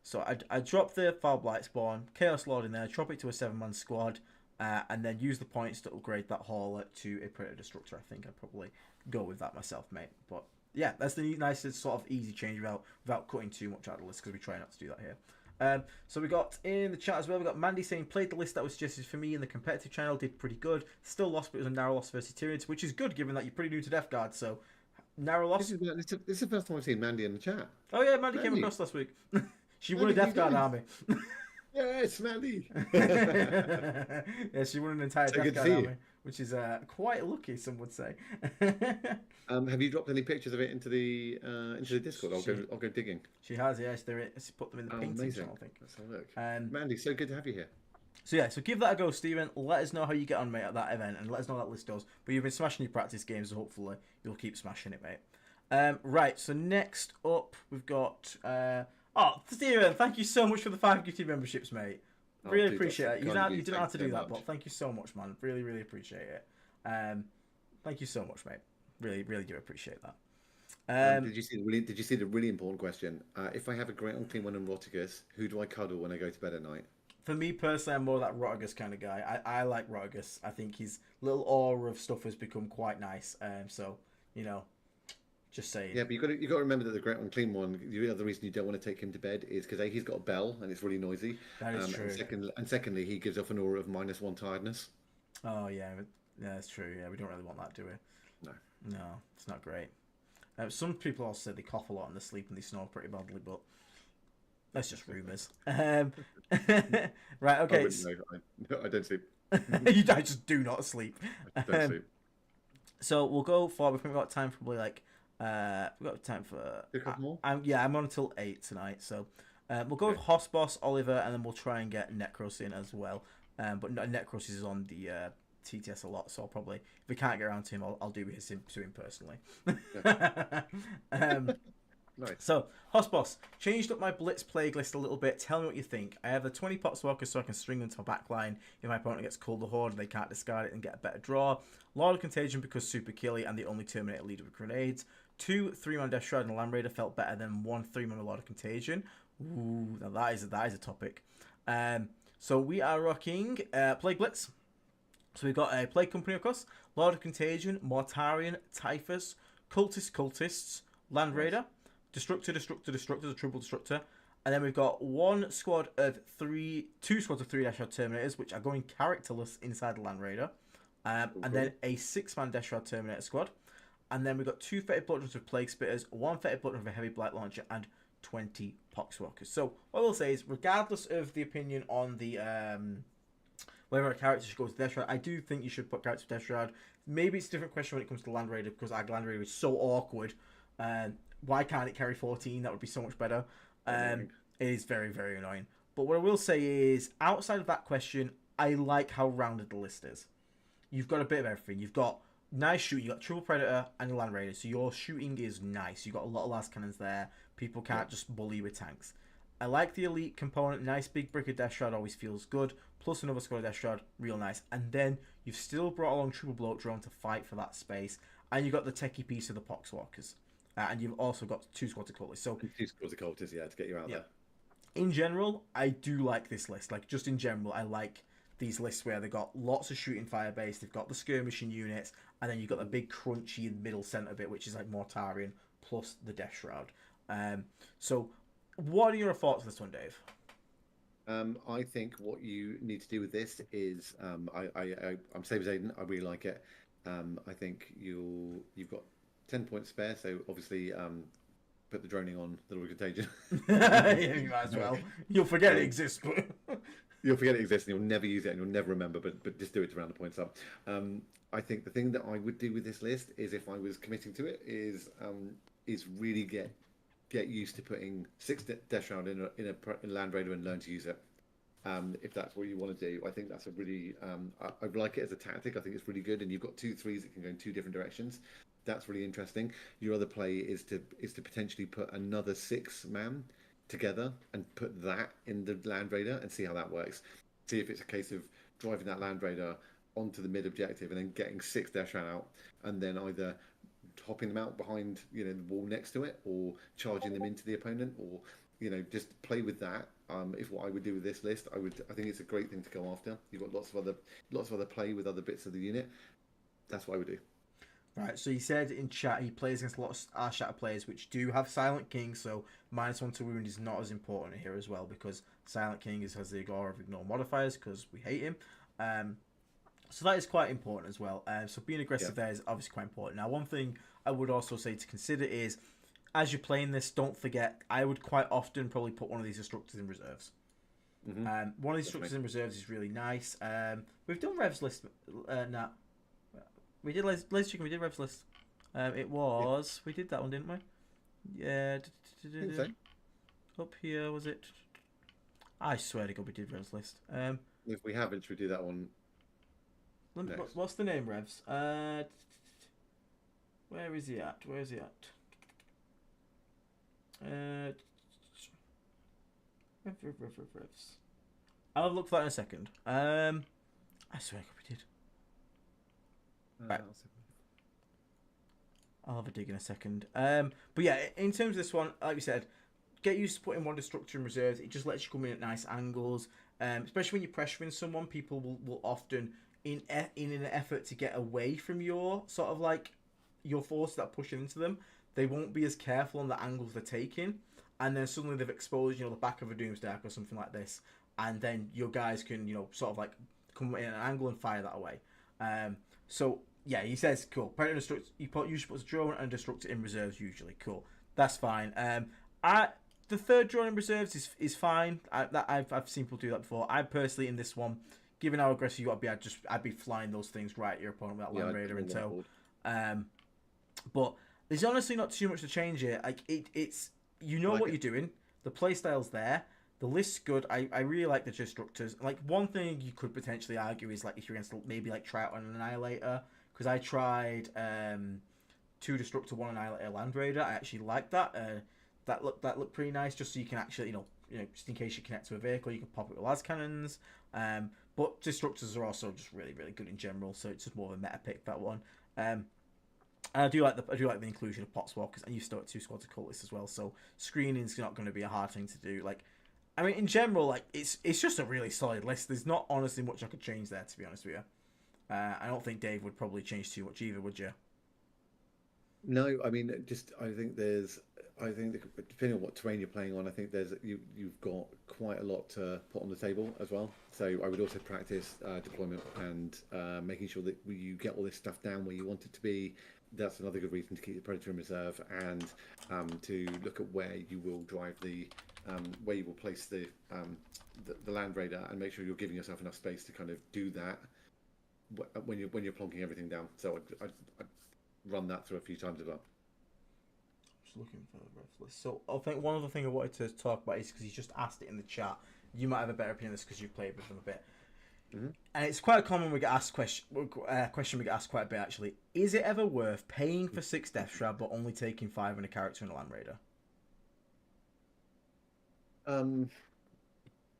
So I'd drop the Foul Blight Spawn, Chaos Lord in there, drop it to a 7-man squad, and then use the points to upgrade that hauler to a Predator Destructor. I think I'd probably go with that myself, mate. But yeah, that's the nicest sort of easy change without cutting too much out of the list, because we try not to do that here. So we got in the chat as well, we got Mandy saying, played the list that was suggested for me in the competitive channel, did pretty good. Still lost, but it was a narrow loss versus Tyranids, which is good given that you're pretty new to Death Guard, so narrow loss. This is the first time I've seen Mandy in the chat. Oh yeah, Mandy came across last week. She won a Death Guard army. Yeah, it's Mandy. Yeah, she won an entire Death Guard army, which is quite lucky, some would say. Have you dropped any pictures of it into the Discord? I'll go digging. She has, yes. She put them in the painting channel, I think. Let's have a look. Mandy, so good to have you here. So yeah, so give that a go, Stephen. Let us know how you get on, mate, at that event, and let us know how that list does. But you've been smashing your practice games, so hopefully you'll keep smashing it, mate. Right, so next up we've got... Oh, Stephen, thank you so much for the 5 gifted memberships, mate. Really dude, appreciate it. that's You kind of didn't you. have to Thank do you so that, much. but thank you so much, man. Really, really appreciate it. Thank you so much, mate. Really, really do appreciate that. Did you see the really important question? If I have a great unclean one and Roticus, who do I cuddle when I go to bed at night? For me personally, I'm more that Rotigus kind of guy. I like Rotigus. I think his little aura of stuff has become quite nice. So, you know, just saying. Yeah, but you got to remember that the great unclean one. The other reason you don't want to take him to bed is because he's got a bell and it's really noisy. That is true. And secondly, he gives off an aura of -1 tiredness. Oh yeah, yeah, that's true. Yeah, we don't really want that, do we? No. No, it's not great. Some people also say they cough a lot and they sleep and they snore pretty badly, but that's just rumours. Right, okay. I don't sleep. I just do not sleep. I don't sleep. So we'll go for. We've got time for probably like. We've got time for. A couple more? I'm on until 8 tonight, so we'll go with Hossboss, Oliver, and then we'll try and get Necros in as well. But Necros is on the TTS a lot, so I'll probably, if we can't get around to him, I'll do his to him personally. Nice. So, Hossboss, changed up my Blitz plague list a little bit. Tell me what you think. I have the 20 Poxwalkers so I can string them to my backline. If my opponent gets Cull the Horde, they can't discard it and get a better draw. Lord of Contagion because super killy and the only Terminator leader with grenades. 2 3-man Death Shroud and Land Raider felt better than 1 3-man Lord of Contagion. Ooh, now that is a topic. So we are rocking Plague Blitz. So we've got a Plague Company, of course, Lord of Contagion, Mortarion, Typhus, Cultists, Land Raider, Destructor, the Triple Destructor, and then we've got two squads of 3 Death Terminators, which are going characterless inside the Land Raider, and then a 6-man Death Shroud Terminator squad, and then we've got 2 Fetid Bloodrunners with Plague Spitters, 1 Fetid Bloodrunner with a Heavy Blight Launcher, and 20 Poxwalkers. So what I will say is, regardless of the opinion on the whether a character should go to Death Shroud, I do think you should put characters to Death Shroud. Maybe it's a different question when it comes to Land Raider, because our Land Raider is so awkward. Why can't it carry 14? That would be so much better. It is very, very annoying. But what I will say is, outside of that question, I like how rounded the list is. You've got a bit of everything. You've got nice shooting. You've got Triple Predator and Land Raider. So your shooting is nice. You've got a lot of last cannons there. People can't just bully you with tanks. I like the elite component. Nice big brick of Death Shroud always feels good. Plus another squad of Death Shroud, real nice. And then you've still brought along Triple Bloat Drone to fight for that space. And you've got the techie piece of the Poxwalkers. And you've also got 2 squads of Cultists. So 2 squads of Cultists, to get you out there. In general, I do like this list. Like, just in general, I like these lists where they've got lots of shooting fire base, they've got the skirmishing units, and then you've got the big crunchy middle center bit, which is like Mortarion plus the Death Shroud. So what are your thoughts on this one, Dave? I think what you need to do with this is, I'm same as Aiden. I really like it. I think you've got 10 points spare, so obviously put the droning on the Lord of Contagion. Yeah, you might as well. You'll forget it exists, but you'll forget it exists, and you'll never use it, and you'll never remember. But just do it to round the points up. I think the thing that I would do with this list is, if I was committing to it, is really get used to putting 6 Death Shroud in a Land Raider and learn to use it. If that's what you want to do, I think that's a really I like it as a tactic. I think it's really good, and you've got 2 3s that can go in 2 different directions. That's really interesting. Your other play is to potentially put another 6-man together and put that in the Land Raider and see how that works. See if it's a case of driving that Land Raider onto the mid objective and then getting 6 Death Shroud out, and then either hopping them out behind the wall next to it, or charging them into the opponent, or just play with that. If what I would do with this list, I think it's a great thing to go after. You've got lots of other play with other bits of the unit. That's what I would do. Right, so he said in chat he plays against a lot of our shatter players which do have Silent King, so -1 to wound is not as important here as well, because Silent King has the aura of ignore modifiers because we hate him. So that is quite important as well. So being aggressive there is obviously quite important. Now, one thing I would also say to consider is, as you're playing this, don't forget, I would quite often probably put one of these Destructors in reserves. One of these Destructors in reserves is really nice. We've done Revs list now. We did Laser Chicken, we did Revs list. We did that one, didn't we? Yeah. Up here, was it? I swear to God, we did Revs list. If we haven't, should we do that one? What's the name, Revs? Where is he at? Revs. I'll have a look for that in a second. I swear we did. Right. I'll have a dig in a second. But yeah, in terms of this one, like we said, get used to putting one destructor in reserves. It just lets you come in at nice angles. Especially when you're pressuring someone, people will often, in an effort to get away from your sort of like your force that are pushing into them, they won't be as careful on the angles they're taking. And then suddenly they've exposed, the back of a Doomsdark or something like this. And then your guys can, sort of like come in at an angle and fire that away. So yeah, he says cool. Predator destruct. You usually put a drone and destructor in reserves usually. Cool, that's fine. The third drone in reserves is fine. I've seen people do that before. I personally in this one, given how aggressive you got to be, I'd be flying those things right at your opponent with that Land Raider in tow. But there's honestly not too much to change here. Like it's what you're doing. The playstyle's there. The list's good. I really like the destructors. Like one thing you could potentially argue is like if you're against maybe like try out an Annihilator, because I tried 2 destructor 1 Annihilator Land Raider. I actually like that. That looked pretty nice. Just so you can actually just in case you connect to a vehicle, you can pop it with las cannons. But destructors are also just really really good in general. So it's just more of a meta pick, that one. And I do like the inclusion of Potswalkers, and you start 2 squads of cultists as well. So screening's not going to be a hard thing to do. Like, I mean, in general, like it's just a really solid list. There's not honestly much I could change there, to be honest with you. I don't think Dave would probably change too much either, would you? No, I mean, I think depending on what terrain you're playing on, I think you've got quite a lot to put on the table as well. So I would also practice deployment and making sure that you get all this stuff down where you want it to be. That's another good reason to keep the Predator in reserve, and to look at where you will drive where you will place the Land Raider, and make sure you're giving yourself enough space to kind of do that when you're plonking everything down. So I run that through a few times as well. Just looking for the ref list. So I think one other thing I wanted to talk about is because he's just asked it in the chat. You might have a better opinion of this because you've played with them a bit. Mm-hmm. And it's quite common we get asked question we get asked quite a bit actually. Is it ever worth paying for 6 Death Shroud but only taking 5 in a character in a Land Raider?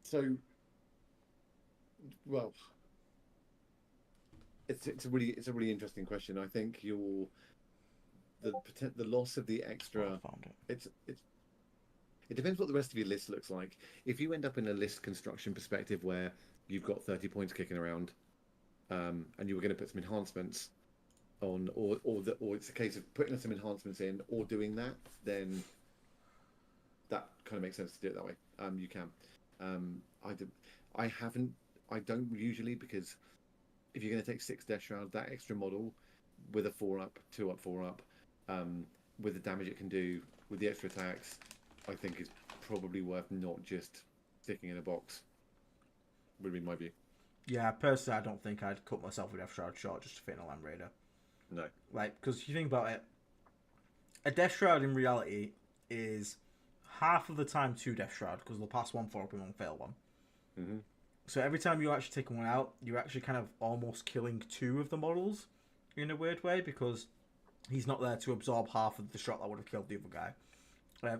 So, well, it's a really interesting question. I think the loss of the extra. I found it. It depends what the rest of your list looks like. If you end up in a list construction perspective where you've got 30 points kicking around, and you were going to put some enhancements on, or it's a case of putting some enhancements in or doing that, then that kind of makes sense to do it that way. You can. I don't usually, because if you're going to take 6 Death Shroud, that extra model with a 4-up, 2-up, 4-up, with the damage it can do, with the extra attacks, I think is probably worth not just sticking in a box. Would be my view. Yeah, personally, I don't think I'd cut myself with Death Shroud short just to fit in a Land Raider. No. Like, because if you think about it, a Death Shroud in reality is half of the time 2 Death Shroud, because they'll pass 1 4-up and 1 fail 1. Mm-hmm. So every time you're actually taking one out, you're actually kind of almost killing 2 of the models in a weird way, because he's not there to absorb half of the shot that would have killed the other guy.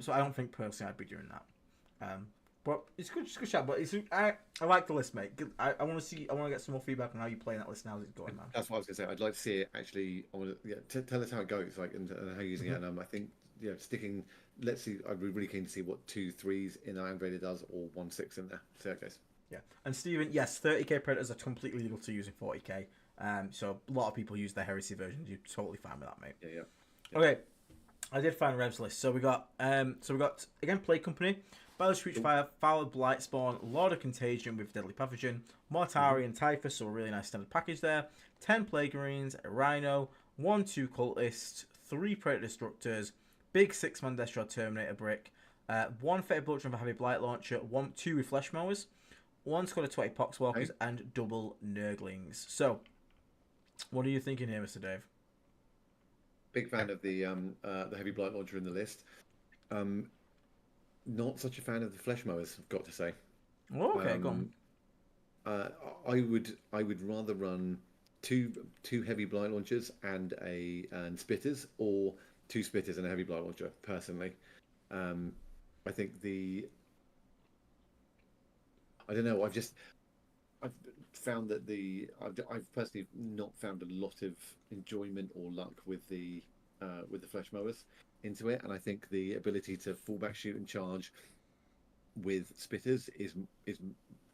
So I don't think personally I'd be doing that. But it's good shot. But I like the list, mate. I want to get some more feedback on how you play that list now as it's going, man. That's what I was gonna say. I'd like to see it actually. Tell us how it goes, like, and how you're using it. And I think sticking. Let's see. I'd be really keen to see what 2 3s in Iron Vader does, or 1 6 in there. See how it goes. Yeah, and Stephen, yes, 30k Predators are completely legal to use in 40k. So a lot of people use the Heresy version. You're totally fine with that, mate. Yeah. Okay, I did find Rev's list. So we got again Plague Company, Battle Screech Fire, Foul Blight Spawn, Lord of Contagion with Deadly Pathogen, Mortari and Typhus. So a really nice standard package there. 10 Plague Marines, a Rhino, 1-2 Cultist, 3 Predator Destructors, big 6-man Death Shroud Terminator brick, 1 Fated Bullet Drum for Heavy Blight Launcher, 2 with Flesh Mowers, 1 squad of 20 Poxwalkers, and double Nurglings. So, what are you thinking here, Mr. Dave? Big fan of the Heavy Blight Launcher in the list. Not such a fan of the Flesh Mowers, I've got to say. Oh, okay, go on. I would rather run two Heavy Blight Launchers and Spitters, or 2 Spitters and a Heavy Blight Launcher, personally. I think I don't know. I've found that I've personally not found a lot of enjoyment or luck with the flesh mowers into it, and I think the ability to fall back, shoot, and charge with spitters is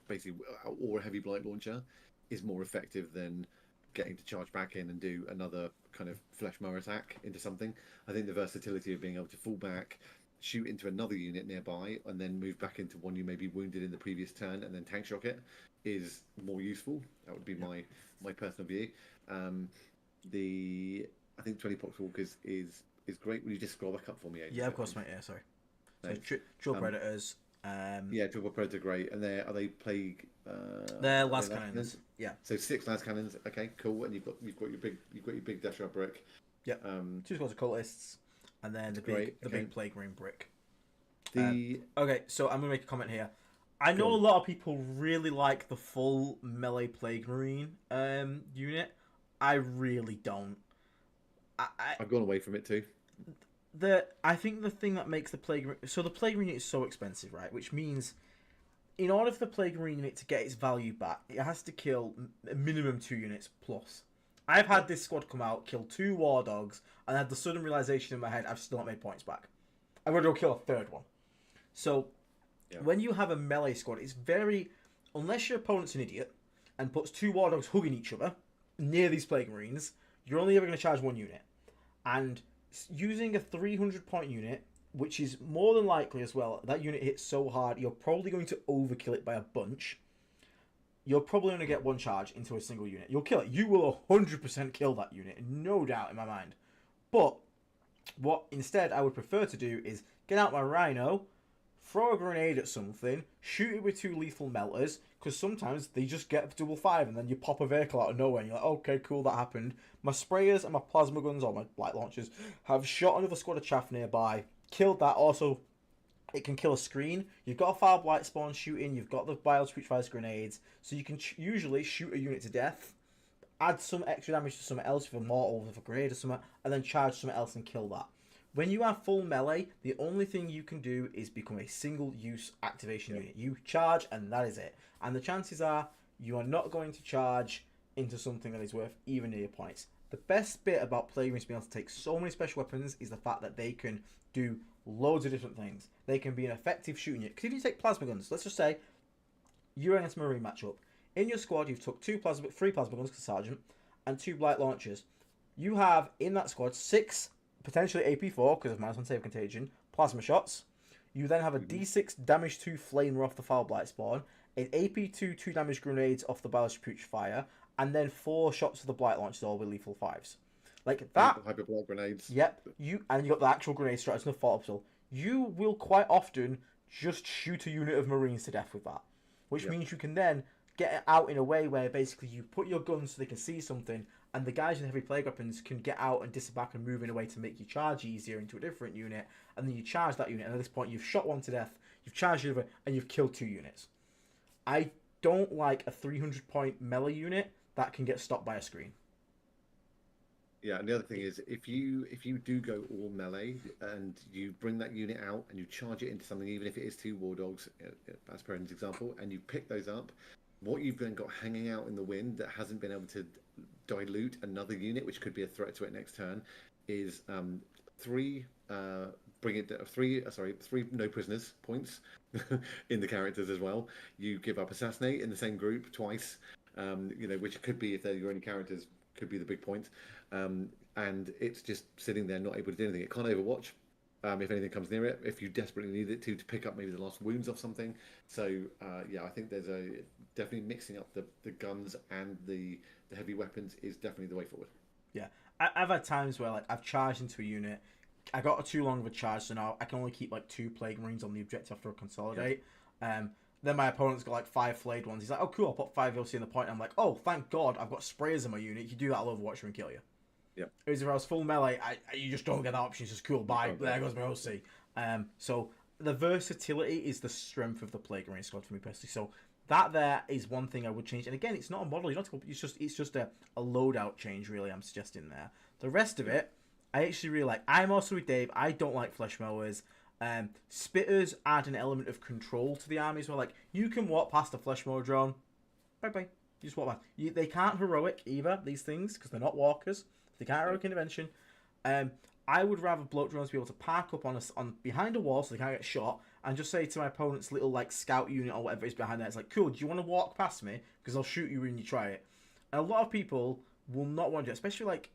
basically, or a heavy blight launcher is more effective than getting to charge back in and do another kind of flesh mower attack into something. I think the versatility of being able to fall back, shoot into another unit nearby, and then move back into one you may be wounded in the previous turn, and then tank shock it is more useful. That would be my personal view. I think 20 Poxwalkers is great. Will you just scroll back up for me? Yeah, of course, mate. Yeah, sorry. So Thanks. Drill Predators. Yeah, triple predator, great. And are they plague? They're las cannons. Yeah. So 6 las cannons. Okay, cool. And you've got your big Deshra brick. Yeah. 2 squads of cultists, and then the big plague marine brick. Okay, so I'm gonna make a comment here. I know a lot of people really like the full melee plague marine unit. I really don't. I've gone away from it too. I think the thing that makes the plague marine, so the plague marine unit is so expensive, right? Which means, in order for the plague marine unit to get its value back, it has to kill a minimum 2 units plus. I've had this squad come out, kill 2 war dogs, and had the sudden realization in my head, I've still not made points back. I'm going to go kill a 3rd one. So, when you have a melee squad, it's very, unless your opponent's an idiot and puts 2 war dogs hugging each other near these plague marines, you're only ever going to charge 1 unit. And using a 300 point unit, which is more than likely as well, that unit hits so hard, you're probably going to overkill it by a bunch. You're probably going to get 1 charge into a single unit. You'll kill it. You will 100% kill that unit, no doubt in my mind. But what instead I would prefer to do is get out my Rhino, throw a grenade at something, shoot it with 2 lethal melters, because sometimes they just get double 5 and then you pop a vehicle out of nowhere and you're like, okay, cool, that happened. My sprayers and my plasma guns, or my blight launchers, have shot another squad of chaff nearby, killed that. Also, it can kill a screen. You've got a fire blight spawn shooting, you've got the bio speechwise grenades, so you can usually shoot a unit to death, add some extra damage to something else with a mortal, with a grenade or something, and then charge something else and kill that. When you have full melee, the only thing you can do is become a single-use activation unit. You charge, and that is it. And the chances are you are not going to charge into something that is worth even near points. The best bit about Plague Marines being able to take so many special weapons is the fact that they can do loads of different things. They can be an effective shooting unit. Because if you take plasma guns, let's just say you're against a Marine matchup. In your squad, you've took 3 plasma guns, because Sergeant, and 2 blight launchers. You have, in that squad, 6... potentially AP4 because of -1 save contagion, plasma shots. You then have a D6 damage 2 flamer off the foul blight spawn, an AP2 2 damage grenades off the ballast fire, and then 4 shots of the blight launchers, all with lethal 5s. Like that. Hyper blight grenades. Yep. You got the actual grenade strats and the fault optional. You will quite often just shoot a unit of Marines to death with that, which means you can then get it out in a way where basically you put your guns so they can see something, and the guys with heavy plague weapons can get out and disaback and move in a way to make you charge easier into a different unit, and then you charge that unit, and at this point you've shot 1 to death, you've charged the other, and you've killed 2 units. I don't like a 300 point melee unit that can get stopped by a screen. Yeah, and the other thing is, if you do go all melee and you bring that unit out and you charge it into something, even if it is 2 war dogs, as per an example, and you pick those up, what you've then got hanging out in the wind that hasn't been able to dilute another unit, which could be a threat to it next turn, is 3 no prisoners points in the characters as well. You give up assassinate in the same group twice, which could be, if they're your only characters, could be the big point. And it's just sitting there not able to do anything. It can't overwatch if anything comes near it, if you desperately need it to pick up maybe the last wounds off something. So I think there's definitely mixing up the guns and the heavy weapons is definitely the way forward. Yeah, I've had times where I've charged into a unit, I got too long of a charge, so now I can only keep 2 plague marines on the objective after a consolidate. Yeah. Then my opponent's got 5 flayed ones. He's like, oh cool, I'll put 5 VOC in the point. I'm like, oh thank God, I've got sprayers in my unit. You do that, I'll overwatch you and kill you. Yeah. Whereas if I was full melee, you just don't get that option. It's just cool, bye. There goes my OC. So the versatility is the strength of the plague marine squad for me personally. So that there is one thing I would change. And again, it's not a model. It's just a loadout change, really. I'm suggesting there. The rest of it, I actually really like. I'm also with Dave. I don't like flesh mowers. Spitters add an element of control to the army as well. Like, you can walk past a flesh mode drone, bye bye. You just walk past. They can't heroic either, these things, because they're not walkers. They can't heroic intervention. I would rather bloat drones be able to park up on behind a wall so they can't get shot, and just say to my opponent's little like scout unit or whatever is behind there, it's like, cool, do you want to walk past me? Because I'll shoot you when you try it. And a lot of people will not want to do it, especially like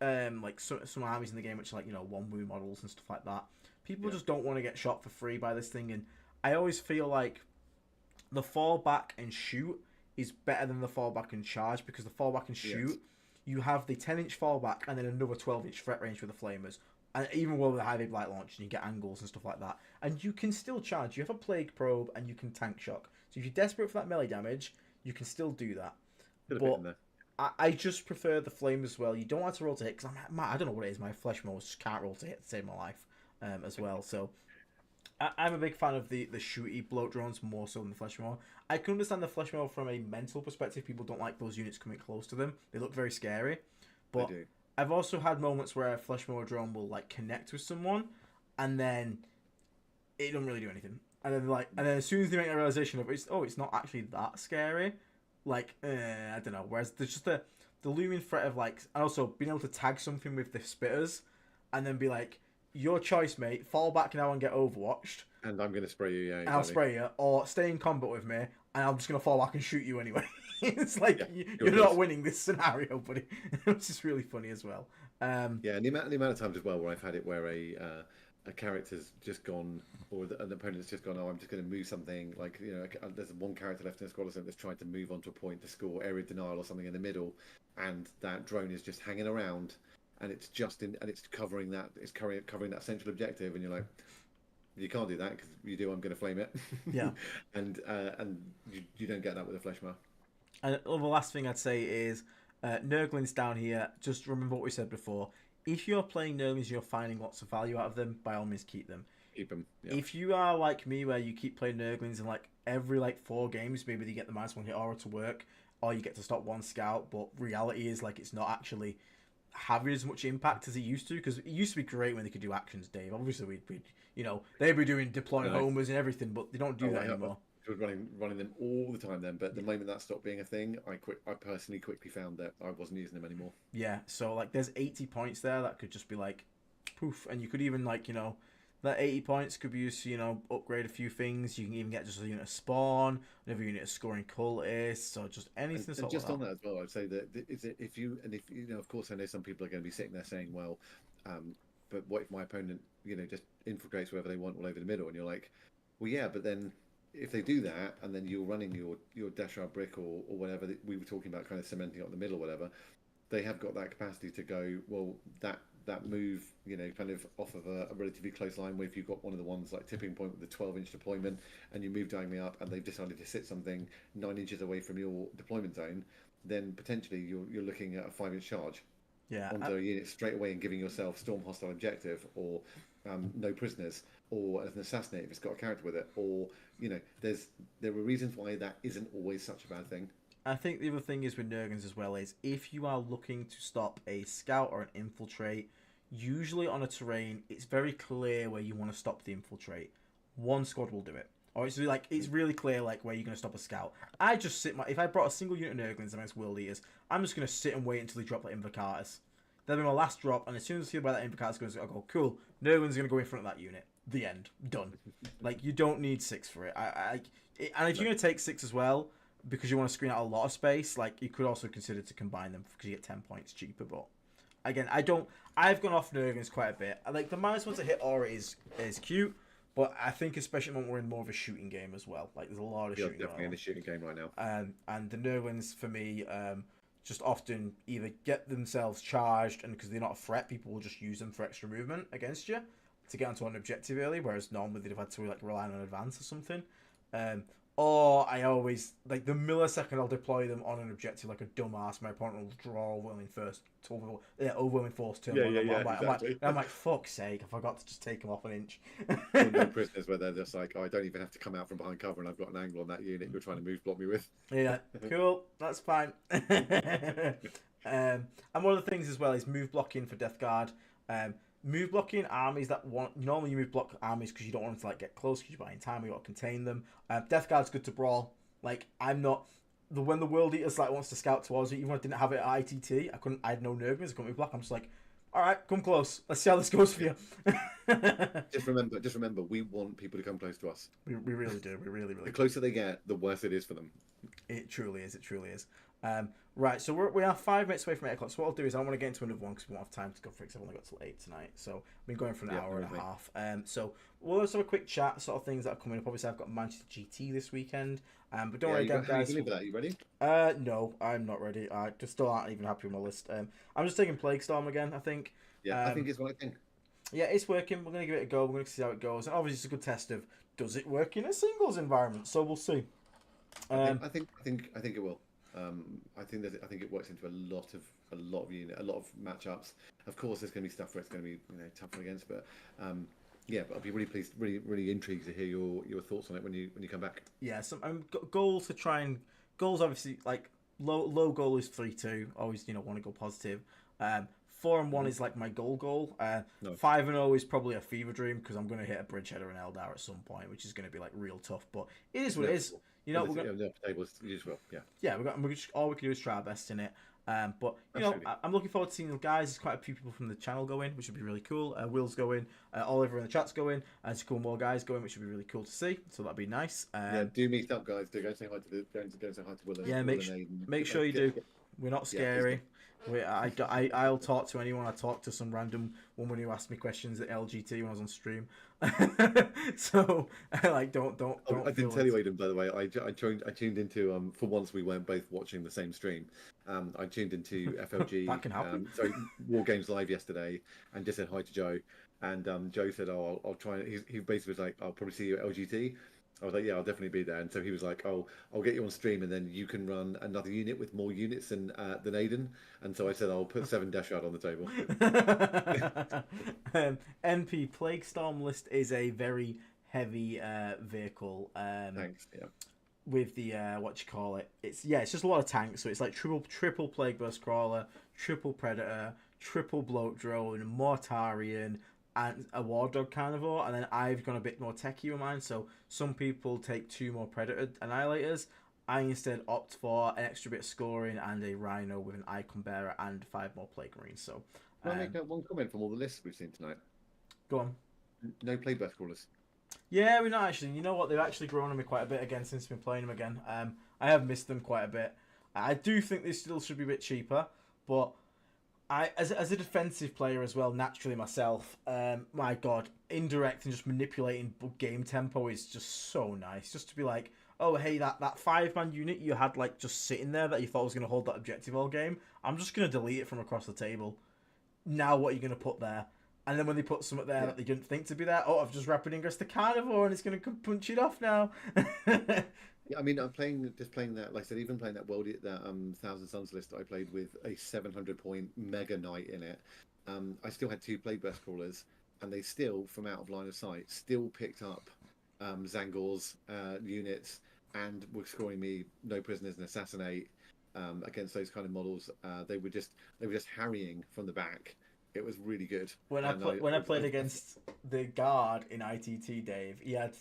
some armies in the game which are like, you know, 1 wound models and stuff like that. People just don't want to get shot for free by this thing, and I always feel like the fall back and shoot is better than the fall back and charge, because the fall back and shoot, you have the 10-inch fallback and then another 12-inch threat range with the flamers. And even with the high vid light launch, and you get angles and stuff like that. And you can still charge. You have a plague probe and you can tank shock. So if you're desperate for that melee damage, you can still do that. But I just prefer the flame as well. You don't have to roll to hit, because I don't know what it is. My flesh mode just can't roll to hit to save my life as well. So I'm a big fan of the shooty bloat drones more so than the flesh mode. I can understand the flesh mode from a mental perspective. People don't like those units coming close to them. They look very scary. But I've also had moments where a flesh mode drone will like connect with someone, and then it doesn't really do anything. And then as soon as they make a realization of it's not actually that scary. Like I don't know. Whereas there's just the looming threat of like, and also being able to tag something with the spitters, and then be like, your choice, mate. Fall back now and get overwatched. And I'm gonna spray you. Yeah, exactly. And I'll spray you, or stay in combat with me, and I'm just gonna fall back and shoot you anyway. It's like you're not winning this scenario, buddy. Which is really funny as well. And the amount of times as well where I've had it where a character's just gone, or an opponent's just gone, oh, I'm just going to move something, like, you know, there's one character left in a squad or something that's trying to move onto a point to score area denial or something in the middle, and that drone is just hanging around, and it's covering that central objective, and you're like, you can't do that, because you do, I'm going to flame it. Yeah. and you don't get that with a flesh mail. And the last thing I'd say is, Nurglings down here, just remember what we said before. If you're playing Nurglings, you're finding lots of value out of them, by all means keep them. Keep them. Yeah. If you are like me, where you keep playing Nurglings and like every like 4 games, maybe you get the -1 hit aura to work, or you get to stop 1 scout, but reality is like it's not actually having as much impact as it used to, because it used to be great when they could do actions, Dave. Obviously, we'd you know, they'd be doing deploying homers and everything, but they don't do that anymore. I was running them all the time then, but the moment that stopped being a thing, I personally quickly found that I wasn't using them anymore. Yeah, so like there's 80 points there that could just be like poof, and you could even like, you know, that 80 points could be used to, you know, upgrade a few things. You can even get just a unit of spawn, another unit of scoring cultists, or just anything. And just on that as well, I'd say that if you know, of course, I know some people are going to be sitting there saying, well, but what if my opponent, you know, just infiltrates wherever they want all over the middle, and you're like, well, yeah, but then if they do that, and then you're running your Deshard brick or whatever that we were talking about, kind of cementing up the middle, or whatever, they have got that capacity to go, well, that move, you know, kind of off of a relatively close line, where if you've got one of the ones like tipping point with the 12-inch deployment, and you move diagonally up, and they've decided to sit something 9 inches away from your deployment zone, then potentially you're looking at a 5-inch charge. Yeah, onto a unit straight away, and giving yourself storm hostile objective, or no prisoners, or an assassinate if it's got a character with it, or, you know, there are reasons why that isn't always such a bad thing. I think the other thing is with Nurglings as well is, if you are looking to stop a scout or an infiltrate, usually on a terrain, it's very clear where you want to stop the infiltrate. 1 squad will do it. Or it's like, it's really clear like where you're going to stop a scout. I just sit if I brought a single unit of Nurglings against World Eaters, I'm just going to sit and wait until they drop like Invocatus. That'll be my last drop, and as soon as I see where that Invocatus goes, I'll go, cool, Nurglings going to go in front of that unit. The end. Done. Like, you don't need 6 for it. And if you're going to take 6 as well, because you want to screen out a lot of space, like, you could also consider to combine them, because you get 10 points cheaper. But again, I've gone off Nurglings quite a bit. Like, the -1 to hit aura is cute, but I think especially when we're in more of a shooting game as well. Like, there's a lot of shooting. Definitely in a shooting game right now. And the Nurglings for me just often either get themselves charged, and because they're not a threat, people will just use them for extra movement against you to get onto an objective early, whereas normally they'd have had to like rely on advance or something. Or I always, like, the millisecond I'll deploy them on an objective like a dumbass, my opponent will draw overwhelming force turn one. Exactly. I'm like, fuck's sake, I forgot to just take them off an inch. No prisoners where they're just like, oh, I don't even have to come out from behind cover, and I've got an angle on that unit you're trying to move block me with. Yeah, cool, that's fine. And one of the things as well is move blocking for Death Guard. Move blocking armies that want normally you move block armies because you don't want them to like get close because you're buying time. You got to contain them. Death Guard's good to brawl. Like I'm not when the World Eaters like wants to scout towards you, even when I didn't have it at ITT, I had no nerve. I couldn't move block. I'm just like, all right, come close. Let's see how this goes for you. Just remember, we want people to come close to us. We really do. We really The closer they get, the worse it is for them. It truly is. It truly is. Right, so we are 5 minutes away from 8 o'clock. So what I'll do is I want to get into another one because we won't have time to go for it because I've only got till 8 tonight. So I've been going for an hour and a half. So we'll just have a quick chat, sort of things that are coming up. Obviously, I've got Manchester GT this weekend. But don't worry, again, guys. You that? You ready? No, I'm not ready. I just still aren't even happy with my list. I'm just taking Plague Storm again, I think. Yeah, I think it's what I think. Yeah, it's working. We're going to give it a go. We're going to see how it goes. And obviously, it's a good test of does it work in a singles environment. So we'll see. I think it will. I think it works into a lot of matchups. Of course, there's going to be stuff where it's going to be tougher against, but but I'll be really pleased, really intrigued to hear your thoughts on it when you come back. Yeah, so goals to try and goals obviously like low goal is 3-2. Always want to go positive. 4-1 is like my goal. 5-0 is probably a fever dream because I'm going to hit a Bridgeheader and Eldar at some point, which is going to be like real tough. But it is what it is. We're gonna, yeah, all we can do is try our best in it. But I'm looking forward to seeing the guys. There's quite a few people from the channel going, which would be really cool. Will's going, Oliver in the chat's going, and it's cool more guys going, which would be really cool to see. So that'd be nice. Do meet up, guys. Do go say hi to Will. Yeah, make sure you do. We're not scary. I'll talk to anyone. I talked to some random woman who asked me questions at LGT when I was on stream. So don't. I didn't tell you, Aidan. By the way, I tuned into for once we weren't both watching the same stream. I tuned into FLG. That can happen. War Games Live yesterday, and just said hi to Joe. And Joe said, "Oh, I'll try." He basically was like, "I'll probably see you at LGT." I was like, yeah, I'll definitely be there. And so he was like, oh, I'll get you on stream and then you can run another unit with more units than Aidan. And so I said, I'll put 7 Dash Yard on the table. NP Plague Storm list is a very heavy vehicle. Thanks, yeah. With the, it's just a lot of tanks. So it's like triple Plague Burst Crawler, triple Predator, triple Bloat Drone, Mortarian, and a War Dog Carnivore, and then I've gone a bit more techie with mine, so some people take 2 more Predator Annihilators. I instead opt for an extra bit of scoring and a Rhino with an Icon Bearer and 5 more Plague Marines. So, can I make one comment from all the lists we've seen tonight? Go on. No Plague Burst Crawlers. Yeah, we're not actually. You know what? They've actually grown on me quite a bit again since I've been playing them again. I have missed them quite a bit. I do think they still should be a bit cheaper, but as a defensive player as well, naturally myself, my God, indirect and just manipulating game tempo is just so nice. Just to be like, oh, hey, that 5-man unit you had like just sitting there that you thought was going to hold that objective all game, I'm just going to delete it from across the table. Now what are you going to put there? And then when they put something there that they didn't think to be there, I've just rapid ingress the Carnivore and it's going to come punch it off now. Yeah, I mean, I'm playing that, like I said, even playing that Thousand Suns list I played with a 700-point Mega Knight in it. I still had 2 Plague Burst Crawlers, and they still, from out of line of sight, still picked up Zangor's units and were scoring me no prisoners and assassinate against those kind of models. They were just harrying from the back. It was really good. When I played against the guard in ITT, Dave, he had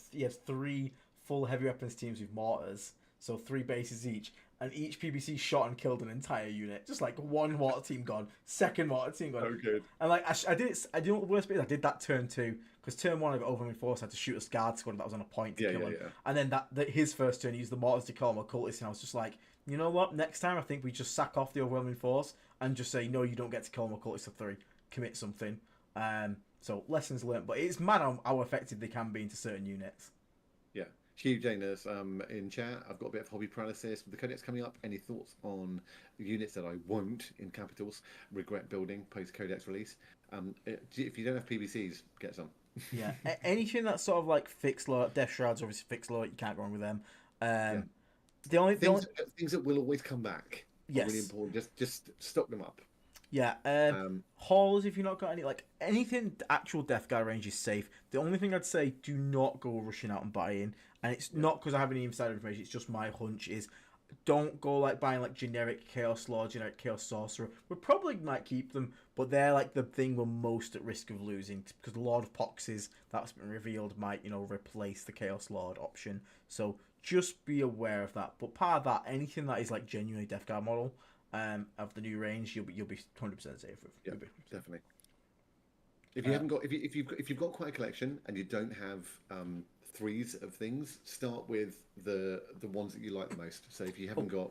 3 full heavy weapons teams with mortars, so 3 bases each, and each PBC shot and killed an entire unit. Just like 1 mortar team gone, 2nd mortar team gone. Oh, good. And like I did it. I did what the worst bit is I did that turn 2 because turn 1 I got overwhelming force. I had to shoot a guard squad that was on a point to kill him. Yeah. And then his first turn he used the mortars to kill him occultist, and I was just like, you know what? Next time I think we just sack off the overwhelming force and just say no, you don't get to kill him occultist for 3. Commit something. So lessons learned, but it's mad how effective they can be into certain units. Yeah. Hugh Janus in chat, I've got a bit of hobby paralysis with the codex coming up. Any thoughts on units that I won't, in capitals, regret building post codex release? If you don't have PBCs, get some. Yeah, anything that's sort of like fixed low, Death Shrouds obviously fixed low, you can't go wrong with them. The only things that will always come back. Yes, really important. Just stock them up. Yeah, haulers, if you've not got anything actual Death Guard range is safe. The only thing I'd say, do not go rushing out and buying. And it's not because I have any insider information, it's just my hunch is don't go like buying like generic Chaos Lord, generic Chaos Sorcerer. We probably might keep them, but they're like the thing we're most at risk of losing because Lord of Poxes that's been revealed might, replace the Chaos Lord option. So just be aware of that. But part of that, anything that is like genuinely Death Guard model of the new range, you'll be 100% safe with. Yeah, definitely. If you haven't got if you've got quite a collection and you don't have threes of things, start with the ones that you like the most. So if you haven't got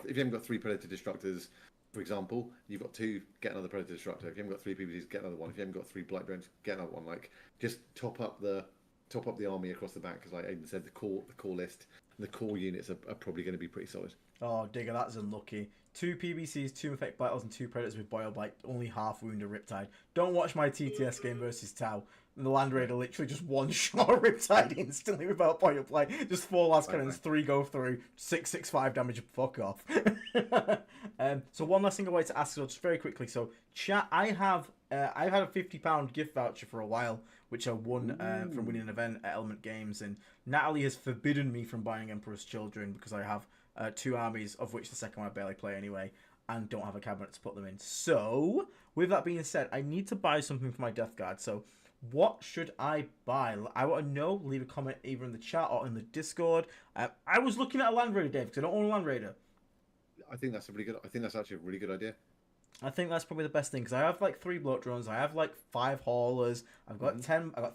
3 Predator Destructors, for example, you've got 2, get another Predator Destructor. If you haven't got 3 PvDs, get another one. If you haven't got 3 Blight Drones, get another one. Like just top up the army across the back because, like Aiden said, the core list and the core units are probably going to be pretty solid. Oh, Digger, that's unlucky. 2 PBCs, 2 Effect Battles, and 2 Predators with Boil Blight, only half wound a Riptide. Don't watch my TTS game versus Tau. And the Land Raider literally just one-shot Riptide instantly without Boil Blight. Just 4 last cannons, 3 go through, 6/5 damage, fuck off. So one last thing I wanted to ask, just very quickly. So, chat, I've had a £50 gift voucher for a while, which I won from winning an event at Element Games, and Natalie has forbidden me from buying Emperor's Children because I have 2 armies, of which the second one I barely play anyway, and don't have a cabinet to put them in. So, with that being said, I need to buy something for my Death Guard. So, what should I buy? I want to know. Leave a comment either in the chat or in the Discord. I was looking at a Land Raider, Dave, because I don't own a Land Raider. I think that's actually a really good idea. I think that's probably the best thing because I have like 3 bloat drones, I have like 5 haulers, I've got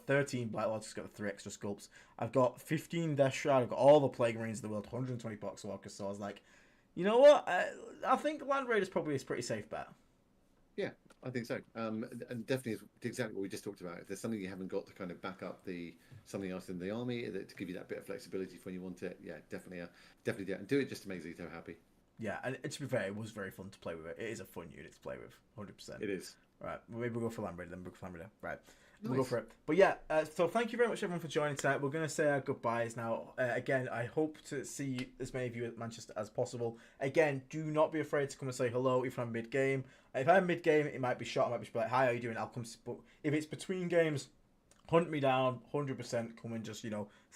13 Blight Lords, I've got 3 extra sculpts, I've got 15 Death Shroud, I've got all the Plague Marines in the world, 120 Box Walkers. So I was like, you know what? I think Land Raider's probably a pretty safe bet. Yeah, I think so. And definitely is exactly what we just talked about. If there's something you haven't got to kind of back up something else in the army to give you that bit of flexibility for when you want it, yeah, definitely do it, and do it just to make Zito happy. Yeah, and to be fair, it was very fun to play with it. It is a fun unit to play with, 100%. It is. Right, maybe we'll go for Land Raider, then we'll go for Land Raider. Right, we'll Nice. go for it. But yeah, so thank you very much everyone for joining tonight. We're going to say our goodbyes now. Again, I hope to see as many of you at Manchester as possible. Again, do not be afraid to come and say hello if I'm mid-game. If I'm mid-game, it might be shot, I might be like, hi, how are you doing? I'll come, but if it's between games, hunt me down, 100%, come and just, say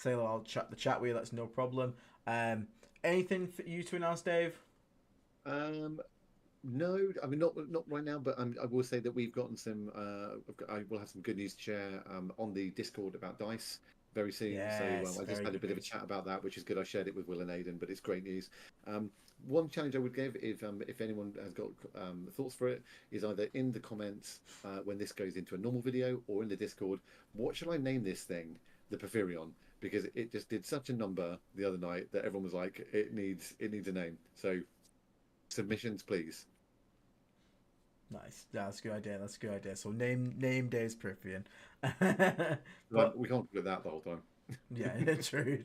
hello, I'll chat with you, that's no problem. Anything for you to announce, Dave? No, I mean not right now, but I will say that we've gotten some. I will have some good news to share on the Discord about dice very soon. Yes, so I just had a bit of a chat about that, which is good. I shared it with Will and Aidan, but it's great news. One challenge I would give if anyone has got thoughts for it is either in the comments when this goes into a normal video or in the Discord. What should I name this thing? The Porphyrion. Because it just did such a number the other night that everyone was like, it needs a name. So submissions, please. Nice. Yeah, that's a good idea. So name Dave's Periphian. But we can't do that the whole time. Yeah, true.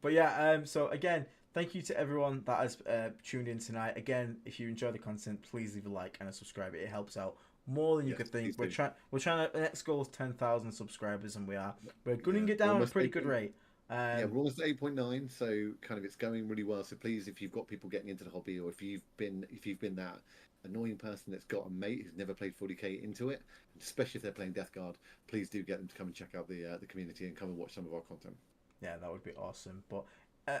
But yeah, so again, thank you to everyone that has tuned in tonight. Again, if you enjoy the content, please leave a like and a subscribe. It helps out more than you could think. We're trying to, the next goal is 10,000 subscribers, and we're gunning it down at a pretty good rate. Yeah, we're almost at 8.9, so kind of it's going really well. So please, if you've got people getting into the hobby, or if you've been that annoying person that's got a mate who's never played 40k into it, especially if they're playing Death Guard, please do get them to come and check out the community and come and watch some of our content. Yeah, that would be awesome. But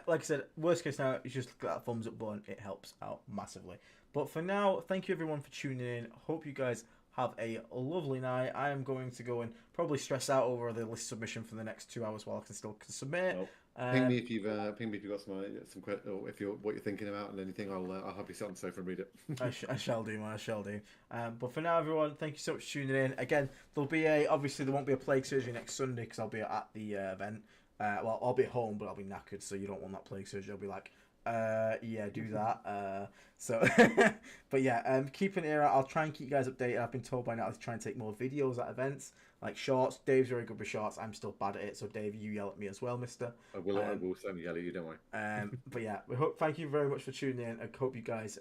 like I said, worst case now, you just click that thumbs up button. It helps out massively. But for now, thank you everyone for tuning in. Hope you guys have a lovely night. I am going to go and probably stress out over the list submission for the next 2 hours while I can still submit. Ping me if you've got some questions, or if what you're thinking about and anything. I'll happily sit on the sofa and read it. I shall do, man. I shall do. But for now, everyone, thank you so much for tuning in. Again, obviously there won't be a Plague Surgery next Sunday because I'll be at the event. Well, I'll be home, but I'll be knackered, so you don't want that Plague Surgery. I'll be like, yeah, do that. But yeah, keep an ear out. I'll try and keep you guys updated. I've been told by now to try and take more videos at events, like shorts. Dave's very good with shorts. I'm still bad at it, so Dave, you yell at me as well, mister. I will certainly yell at you, don't worry. But yeah, thank you very much for tuning in. I hope you guys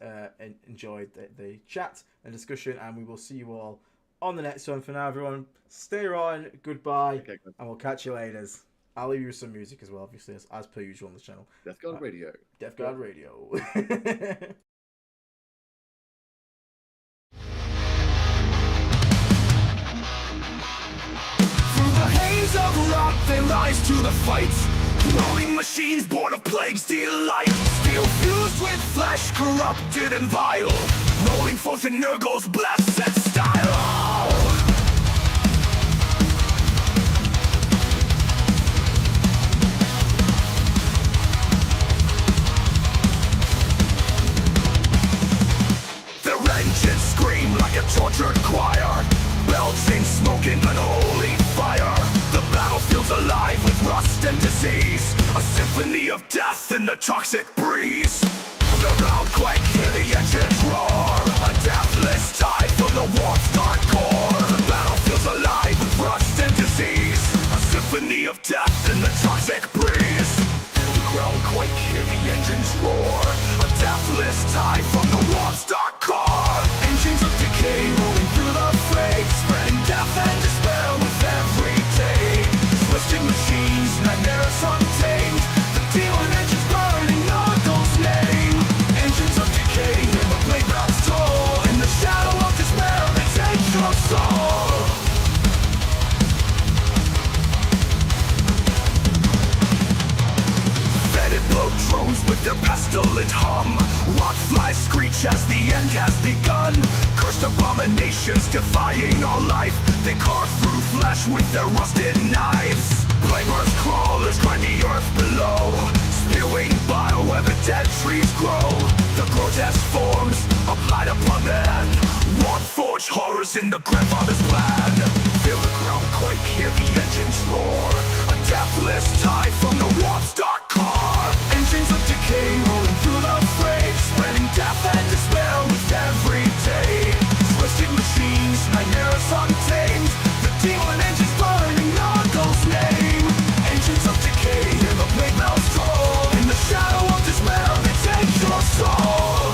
enjoyed the chat and discussion, and we will see you all on the next one. For now, everyone, stay on. Goodbye, and we'll catch you later. I'll leave you with some music as well, obviously, as per usual on the channel. Death Guard Radio. Death Guard Radio. Through the haze of rock, they rise to the fight. Rolling machines born of plague's delight. Steel fused with flesh, corrupted and vile. Rolling forth in Nurgle's blessed style. Their engines scream like a tortured choir, belching smoke in unholy fire. The battlefield's alive with rust and disease, a symphony of death in the toxic breeze. From the round quake, hear the engines roar, a deathless tide from the warp's dark core. The battlefield's alive with rust and disease, a symphony of death in the toxic breeze. Feel the ground quake, hear the engines roar, a deathless tide from the warp's dark core. Engines of decay rolling through the fray, spreading death and despair with every day. Twisting machines, nightmares untamed, the demon engines burning Nurgle's name. Engines of decay, hear the blade bells toll, in the shadow of despair they take your soul. Fetid blow drones with their pestilent hum, rot flies screech as the end has begun. Cursed abominations defying all life, they carve through flesh with their rusted knives. Flamers, crawlers grind the earth below, spewing bile where the dead trees grow. The grotesque forms applied upon man, warp forge horrors in the grandfather's plan. Feel the ground quake, hear the engines roar, a deathless tide from the warp's dark core. Engines of decay rolling through the fray, spreading death and despair with every day. Twisting machines, nightmares untamed, the demon engines burning Nurgle's name. Engines of decay, hear the blade bells toll, in the shadow of despair they take your soul.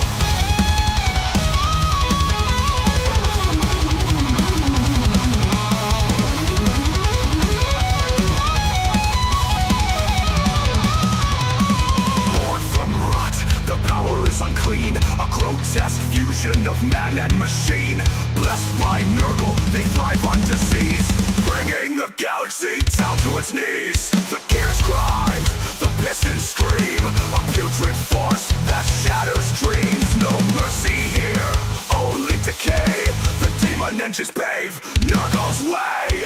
Born from rot, the power is unclean, a grotesque fusion of man and machine. Blessed by Nurgle, they thrive on disease, bringing the galaxy down to its knees. The gears grind, the pistons scream, a putrid force that shatters dreams. No mercy here, only decay. The demon engines pave Nurgle's way.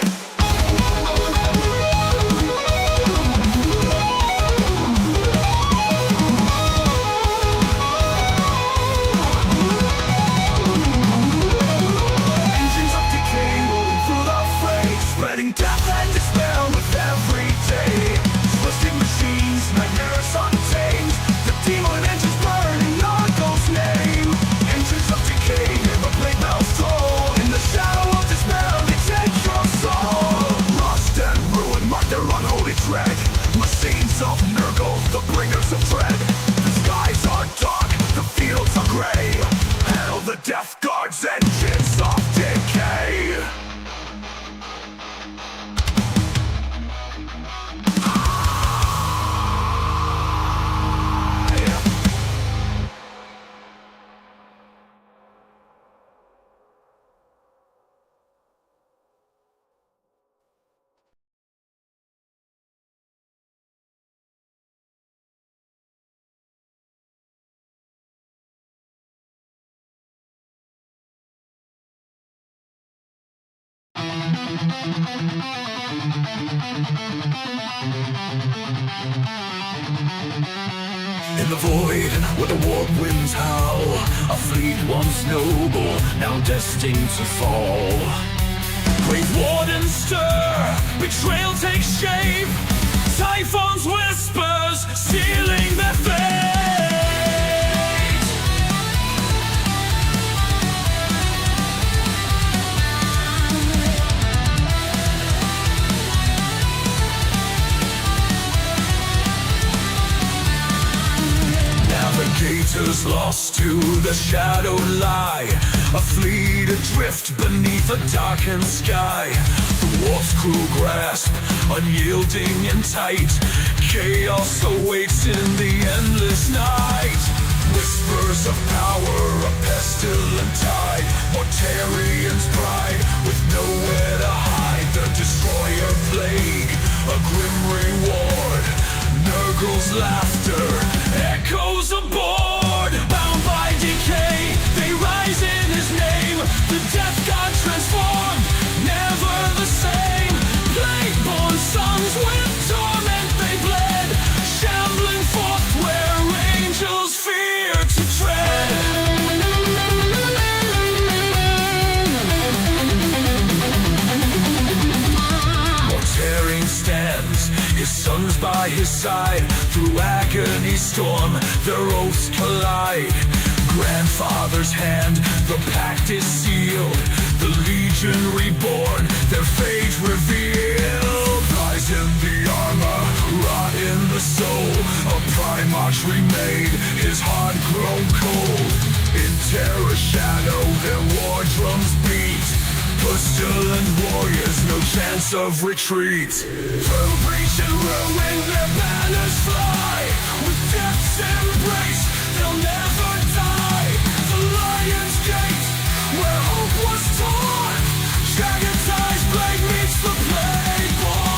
Engines of decay rolling through the fray, spreading death and despair with every day. Twisting machines, nightmares untamed, the demon engines burning Nurgle's name. Engines of decay, hear the blade bells toll, in the shadow of despair they take your soul. Rust and ruin mark their unholy tread, machines of Nurgle, the bringers of dread. The skies are dark, the fields are gray, hell the Death Guard's engines of decay. In the void, where the warp winds howl, a fleet once noble, now destined to fall. Grave wardens stir, betrayal takes shape, Typhoon's whispers, sealing their fate. Navigators lost to the shadow lie, a fleet adrift beneath a darkened sky. The warp's cruel grasp, unyielding and tight, chaos awaits in the endless night. Whispers of power, a pestilent tide, Mortarian's pride, with nowhere to hide. The destroyer plague, a grim reward, angels' laughter echoes aboard. Bound by decay, they rise in his name. The death god transformed, never the same. Plague-born sons with torment they bled, shambling forth where angels fear to tread. Mortarian stands, his sons by his side. Through agony storm, their oaths collide. Grandfather's hand, the pact is sealed. The legion reborn, their fate revealed. Rise in the armor, rot in the soul. A Primarch remade, his heart grown cold. In terror shadow, their war drums beat. Pestilent warriors, no chance of retreat. Through breach and ruin, their banners fly. With death's embrace, they'll never die. The Lion's Gate, where hope was torn. Dragon's blade meets the Plague-born.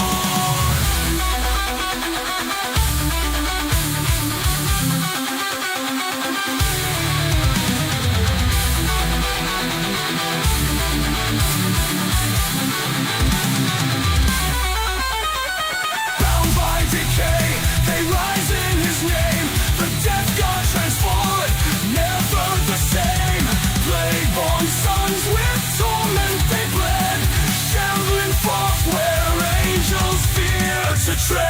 Bound by decay, they rise in his name. The death god transformed, never the same. Plague-born sons with torment they bled, shambling forth where angels fear to tread.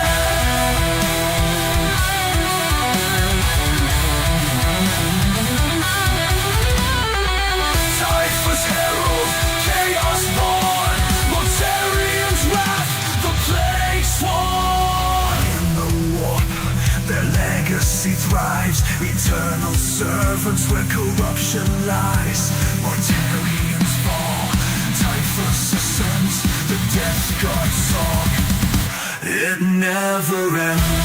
Typhus herald, chaos born. Mortarian's wrath, the plague sworn. In the warp, their legacy thrives. Eternal servants where corruption lies. Mortarians fall, Typhus ascends. The death god song, it never ends.